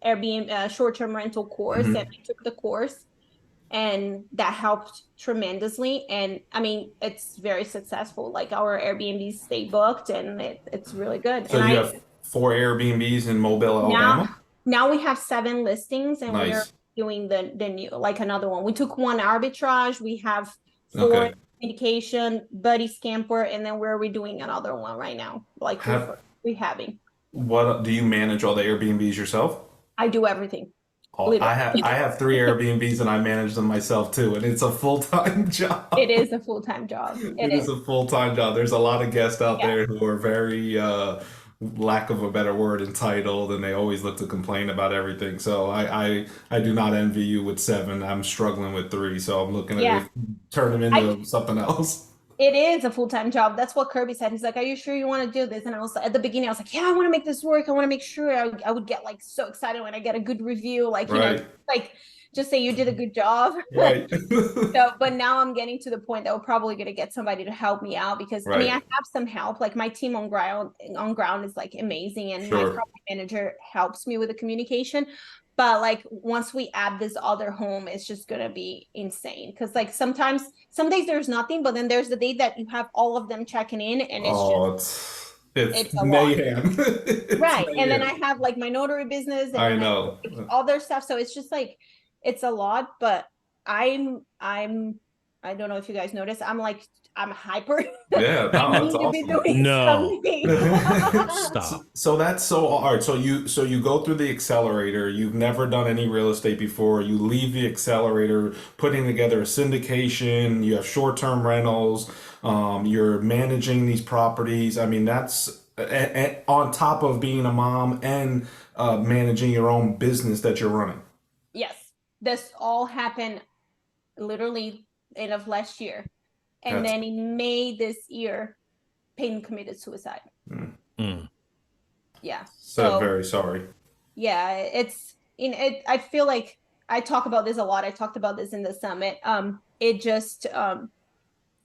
B: Airbnb short-term rental course, and I took the course, and that helped tremendously. And I mean, it's very successful. Like our Airbnbs stay booked, and it's really good.
A: So you have 4 Airbnbs in Mobile, Alabama?
B: Now we have 7 listings, and we're doing the new, like another one. We took 1 arbitrage. We have 4 syndication, Buddy's camper, and then we're redoing another one right now. Like rehabbing.
A: What do you manage all the Airbnbs yourself?
B: I do everything.
A: I have 3 Airbnbs and I manage them myself too, and it's a full-time job.
B: It is a full-time job.
A: It is a full-time job. There's a lot of guests out there who are very lack of a better word, entitled, and they always look to complain about everything. So I do not envy you with 7. I'm struggling with 3, so I'm looking at it, turn them into something else.
B: It is a full-time job. That's what Kirby said. He's like, are you sure you want to do this? And I was at the beginning, I was like, yeah, I want to make this work. I want to make sure. I would get like so excited when I get a good review, like, you know, like just say you did a good job.
A: Right.
B: So, but now I'm getting to the point that we're probably going to get somebody to help me out, because I mean, I have some help. Like my team on ground is like amazing, and my property manager helps me with the communication. But like once we add this other home, it's just gonna be insane. Cause like sometimes some days there's nothing, but then there's the day that you have all of them checking in and it's just
A: Oh, it's
B: it's a lot.
A: mayhem. It's
B: Right. And then I
A: mayhem.
B: have like my notary business and
A: I
B: then I have
A: know.
B: like other stuff. So it's just like it's a lot, but I'm I don't know if you guys notice, I'm hyper.
A: Yeah,
B: I
A: no, that's
B: need to be
A: awesome.
B: doing
C: No,
B: something.
C: stop.
A: So that's so all right. So you go through the accelerator. You've never done any real estate before. You leave the accelerator, putting together a syndication. You have short-term rentals. You're managing these properties. I mean, that's on top of being a mom and managing your own business that you're running.
B: Yes. This all happened literally end of last year. And
A: That's
B: then in May this year, Peyton committed suicide.
C: Mm.
B: Yeah.
A: so
B: So
A: very sorry.
B: yeah, it's in it. I feel like I talk about this a lot. I talked about this in the summit. It just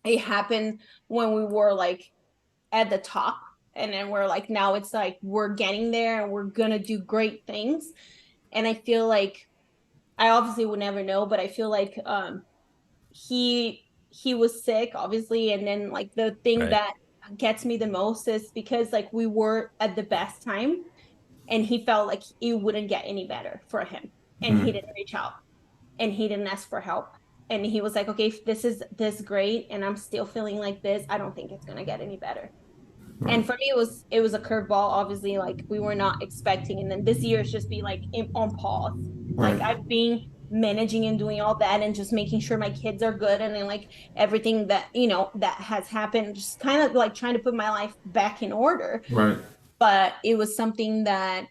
B: it happened when we were like at the top, and then we're like now it's like we're getting there and we're gonna do great things. And I feel like I obviously would never know, but I feel like he was sick, obviously, and then like the thing
C: Right.
B: that gets me the most is because like we were at the best time and he felt like it wouldn't get any better for him and he
A: Mhm.
B: didn't reach out and he didn't ask for help and he was like okay if this is this great and I'm still feeling like this I don't think it's going to get any better.
A: Right.
B: And for me it was a curveball, obviously, like we were not expecting, and then this year has just been like on pause. Like
A: Right.
B: I've been managing and doing all that and just making sure my kids are good and then like everything that that has happened, just kind of like trying to put my life back in order.
A: Right.
B: But it was something that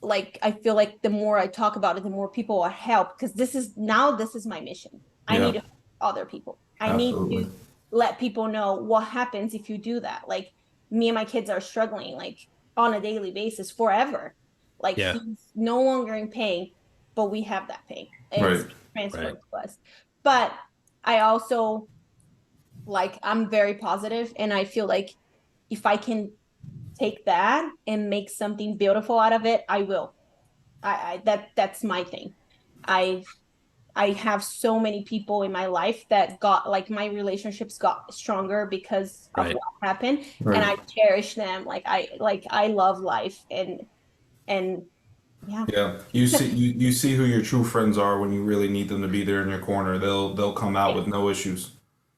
B: like I feel like the more I talk about it, the more people will help because this is my mission. I need
A: Yeah.
B: to help other people. I need
A: Absolutely.
B: to let people know what happens if you do that. Like me and my kids are struggling like on a daily basis forever. Like
C: Yeah.
B: he's no longer in pain, but we have that pain. It's
A: Right.
B: transferred
C: Right.
B: to us. But I also like I'm very positive and I feel like if I can take that and make something beautiful out of it, I will. That's my thing. I I have so many people in my life that got like my relationships got stronger because of
C: Right.
B: what happened, and
A: Right.
B: I cherish them. Like I love life and yeah.
A: Yeah, you see who your true friends are when you really need them to be there in your corner. They'll come out with no issues.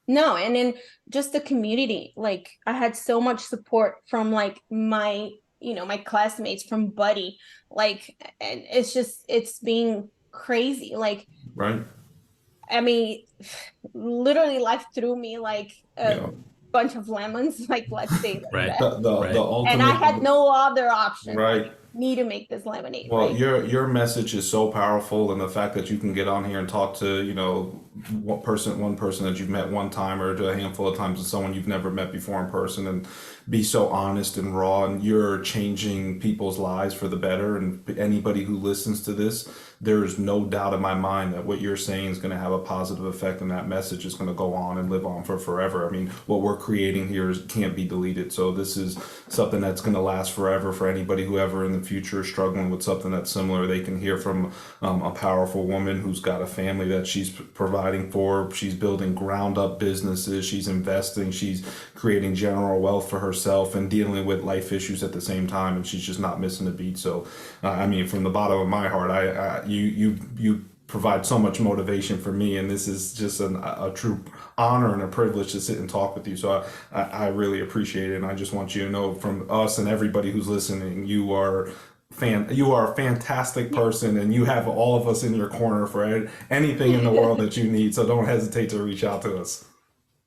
B: No, and then just the community. Like I had so much support from like my, my classmates from Buddy. Like and it's just it's being crazy. Like
A: Right?
B: I mean, literally life threw me like a
A: Yeah.
B: bunch of lemons, like let's say like
C: Right.
B: that.
A: The
C: Right.
B: And I
A: ultimate.
B: had no other option. Like
A: Right.
B: need to make this lemonade,
A: Well,
B: right?
A: your message is so powerful, and the fact that you can get on here and talk to, one person that you've met one time or to a handful of times, and someone you've never met before in person, and be so honest and raw, and you're changing people's lives for the better. And anybody who listens to this, there is no doubt in my mind that what you're saying is going to have a positive effect, and that message is going to go on and live on for forever. I mean, what we're creating here can't be deleted. So this is something that's going to last forever for anybody who ever in the future is struggling with something that's similar. They can hear from a powerful woman who's got a family that she's providing for. She's building ground up businesses. She's investing. She's creating general wealth for herself and dealing with life issues at the same time. And she's just not missing a beat. So, I mean, from the bottom of my heart, you provide so much motivation for me, and this is just a true honor and a privilege to sit and talk with you. So I really appreciate it, and I just want you to know from us and everybody who's listening, you are a fantastic person, and you have all of us in your corner for anything in the world that you need. So don't hesitate to reach out to us.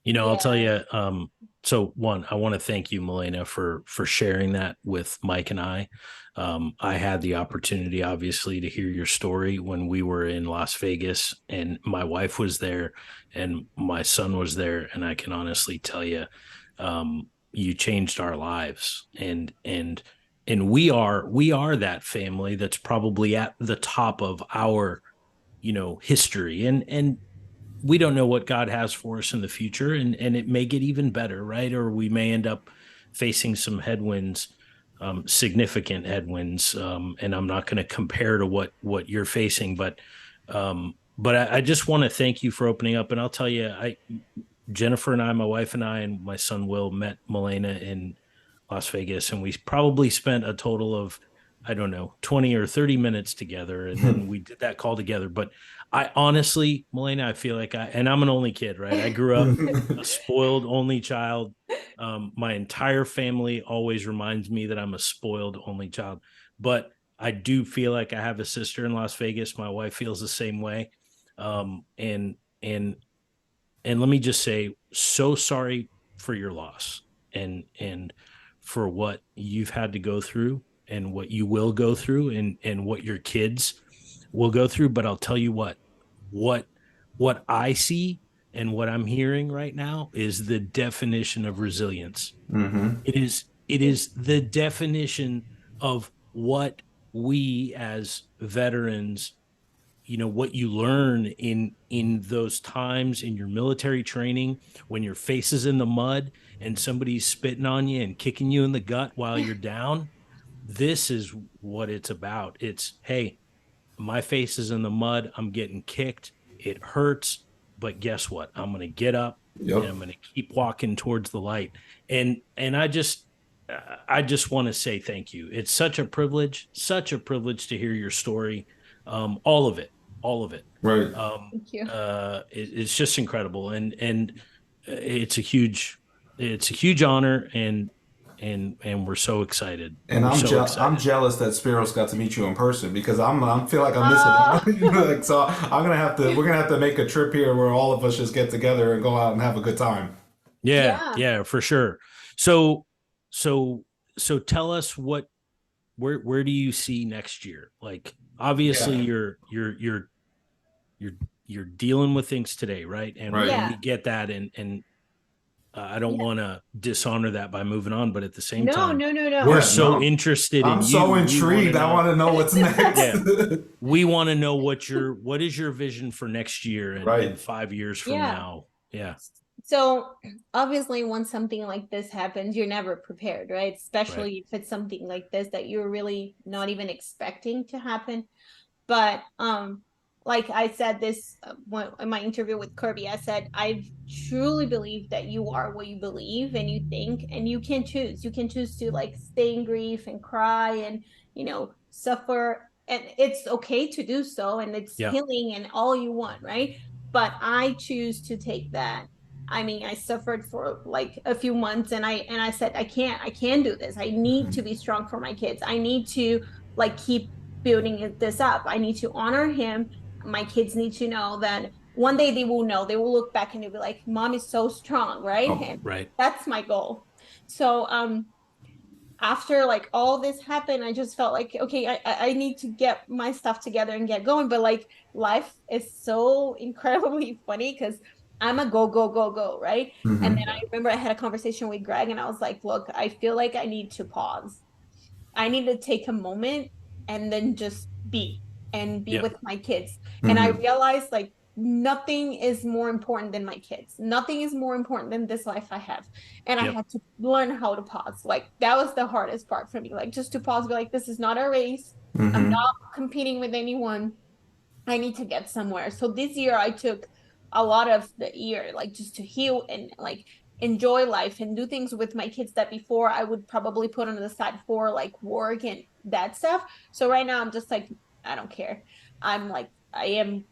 C: I'll tell
B: Yeah.
C: you, so one, I want to thank you, Milena, for sharing that with Mike and I. I had the opportunity, obviously, to hear your story when we were in Las Vegas, and my wife was there and my son was there. And I can honestly tell you, you changed our lives, and we are that family that's probably at the top of our, history. And we don't know what God has for us in the future, and it may get even better, right? Or we may end up facing some headwinds. significant headwinds, and I'm not going to compare to what you're facing, but I just want to thank you for opening up. And I'll tell you, Jennifer and I, my wife and I, and my son Will met Milena in Las Vegas, and we probably spent a total of, I don't know, 20 or 30 minutes together. And then we did that call together. But I honestly, Milena, I feel like and I'm an only kid, right? I grew up a spoiled only child. My entire family always reminds me that I'm a spoiled only child, but I do feel like I have a sister in Las Vegas. My wife feels the same way. And let me just say, so sorry for your loss and for what you've had to go through and what you will go through and what your kids will go through. But I'll tell you what I see and what I'm hearing right now is the definition of resilience.
A: Mm-hmm.
C: It is the definition of what we as veterans, what you learn in those times in your military training, when your face is in the mud and somebody's spitting on you and kicking you in the gut while you're down. This is what it's about. It's, hey, my face is in the mud, I'm getting kicked, it hurts, but guess what? I'm going to get up and I'm going to keep walking towards the light. And I just want to say thank you. It's such a privilege to hear your story. All of it.
A: Right.
B: Thank you.
C: It's just incredible. And it's a huge honor, and we're so excited.
A: And I'm jealous that Spiros got to meet you in person, because I feel like I'm missing out. Like, so we're gonna have to make a trip here where all of us just get together and go out and have a good time.
C: Yeah, for sure. So tell us where do you see next year? Like, obviously you're dealing with things today, right? And we get that, and I don't want to dishonor that by moving on, but at the same time,
B: no.
C: we're interested in you.
A: I'm so intrigued. I want to know what's next.
C: We want to know what is your vision for next year and 5 years from now. Yeah.
B: So obviously when something like this happens, you're never prepared, right? Especially if it's something like this that you're really not even expecting to happen. But like I said this in my interview with Kirby, I said, I truly believe that you are what you believe and you think, and you can choose. You can choose to like stay in grief and cry and, suffer. And it's okay to do so. And it's healing and all you want, right? But I choose to take that. I mean, I suffered for like a few months, and I said, I can't do this. I need to be strong for my kids. I need to like keep building this up. I need to honor him. My kids need to know that one day they will know. They will look back and they'll be like, Mom is so strong, right? And that's my goal. So after like all this happened, I just felt like, okay, I need to get my stuff together and get going. But like life is so incredibly funny because I'm a go, right? And then I remember I had a conversation with Greg and I was like, look, I feel like I need to pause. I need to take a moment and then just be with my kids. And I realized like nothing is more important than my kids. Nothing is more important than this life I have. And I had to learn how to pause. Like that was the hardest part for me. Like just to pause, be like, this is not a race. I'm not competing with anyone. I need to get somewhere. So this year I took a lot of the year like just to heal and like enjoy life and do things with my kids that before I would probably put on the side for like work and that stuff. So right now I'm just like, I don't care. I'm like, I am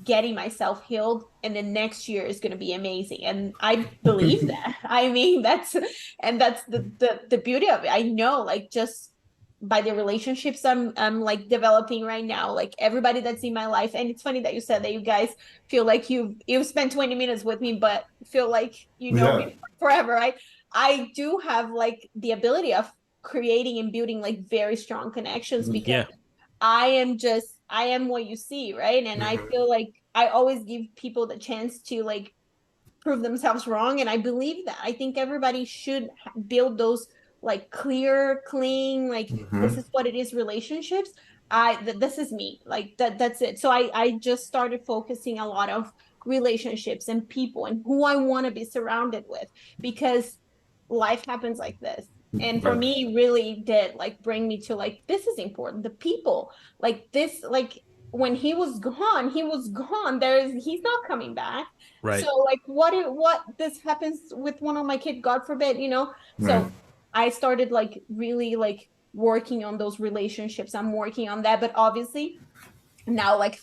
B: getting myself healed, and the next year is going to be amazing. And I believe that. I mean, that's the beauty of it. I know like just by the relationships I'm like developing right now, like everybody that's in my life. And it's funny that you said that you guys feel like you've spent 20 minutes with me, but feel like you know me forever, right? I do have like the ability of creating and building like very strong connections because I am what you see, right? And I feel like I always give people the chance to like prove themselves wrong. And I believe that. I think everybody should build those like clear, clean, like this is what it is, relationships. This is me. Like that's it. So I just started focusing a lot of relationships and people and who I want to be surrounded with, because life happens like this. And for me, it really did like bring me to like, this is important. The people, like this, like when he was gone, he was gone. He's not coming back.
C: Right.
B: So like what this happens with one of my kids, God forbid, you know?
A: Right.
B: So I started like really like working on those relationships. I'm working on that. But obviously now like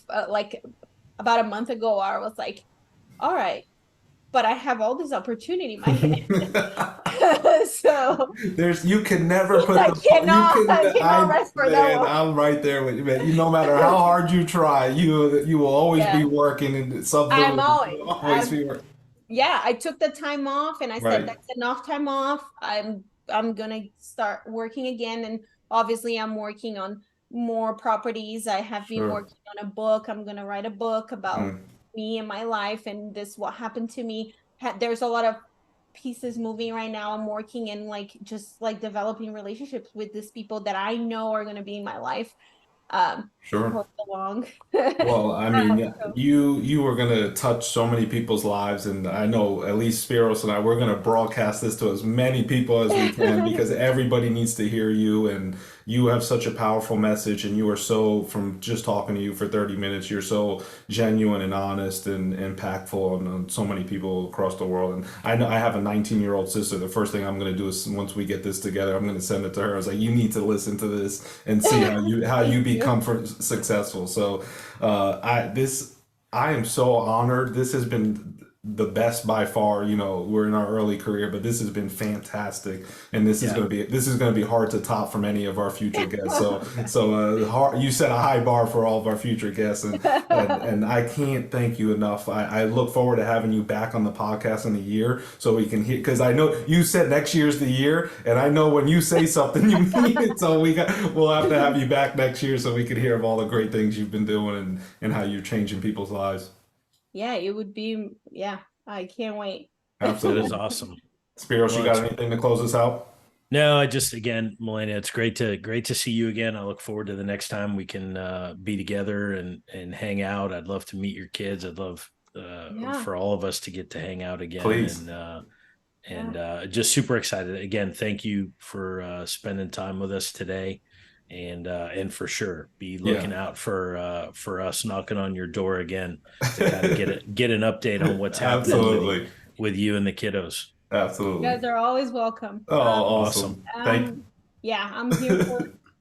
B: about a month ago, I was like, all right, but I have all this opportunity in my hand. So
A: You can never put
B: I
A: the you can
B: cannot rest for that
A: man,
B: one.
A: I'm right there with you, man. You no matter how hard you try, you will always be
B: Yeah.
A: working and something
B: I'm
A: will always
B: I'm
A: be working.
B: yeah, I took the time off and I said
A: Right.
B: that's enough time off. I'm gonna start working again. And obviously I'm working on more properties. I have been
A: Sure.
B: working on a book. I'm gonna write a book about
A: Mm,
B: me and my life and this what happened to me. There's a lot of pieces moving right now. I'm working in like just like developing relationships with these people that I know are gonna be in my life
A: sure.
B: for so long.
A: Well, I mean,
B: So,
A: you were gonna touch so many people's lives, and I know at least Spiros and I, we're gonna broadcast this to as many people as we can because everybody needs to hear you, and you have such a powerful message, and you are so, from just talking to you for 30 minutes, you're so genuine and honest and impactful on so many people across the world. And I know I have a 19-year-old sister. The first thing I'm gonna do is once we get this together, I'm gonna send it to her. I was like, you need to listen to this and see how you
B: thank you.
A: become successful. So I am so honored. This has been the best by far. You know, we're in our early career, but this has been fantastic, and
C: Yeah.
A: this is going to be hard to top from any of our future guests. You set a high bar for all of our future guests, and I can't thank you enough. I look forward to having you back on the podcast in a year so we can hear, because I know you said next year's the year, and I know when you say something you mean it. So we'll have to have you back next year so we can hear of all the great things you've been doing and how you're changing people's lives.
B: Yeah, it would be, yeah, I can't wait.
C: That is
A: Absolutely.
C: awesome.
A: Spiros, you
C: Well,
A: got
C: it's
A: anything to close us out?
C: no, I just again, Milena, it's great to see you again. I look forward to the next time we can be together and hang out. I'd love to meet your kids. I'd love
B: Yeah,
C: for all of us to get to hang out again
A: Please.
C: and
B: yeah.
C: just super excited. Again, thank you for spending time with us today. And for sure be
A: Yeah,
C: looking out for us knocking on your door again to kind of get an update on what's happening
A: absolutely.
C: with you and the kiddos.
B: You guys
A: Absolutely.
B: are always welcome.
A: Oh,
C: Awesome.
A: awesome.
B: Yeah, I'm here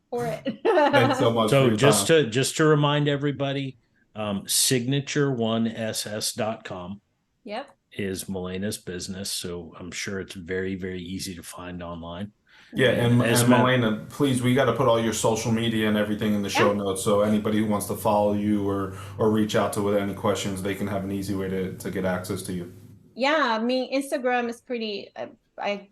B: for it.
A: Thanks so much for
C: So
A: your time.
C: just to remind everybody, signature1ss.com
B: Yep.
C: is Milena's business. So I'm sure it's very, very easy to find online.
A: Yeah,
C: And as a
A: and
C: matter,
A: Milena, please, we got to put all your social media and everything in the show
B: Yeah.
A: notes, so anybody who wants to follow you or reach out to with any questions, they can have an easy way to get access to you.
B: Yeah, I mean, Instagram is pretty, I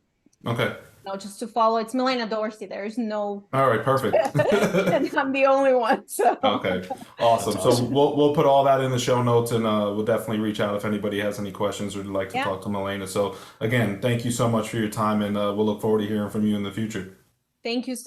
A: Okay.
B: know, just to follow. It's Milena Dorsey. There's no,
A: All right. Perfect.
B: and I'm the only one. So,
A: Okay,
C: that's
A: awesome. So
C: awesome.
A: we'll put all that in the show notes, and we'll definitely reach out if anybody has any questions or would like to
B: yeah.
A: talk to Milena. So again, thank you so much for your time, and we'll look forward to hearing from you in the future.
B: Thank you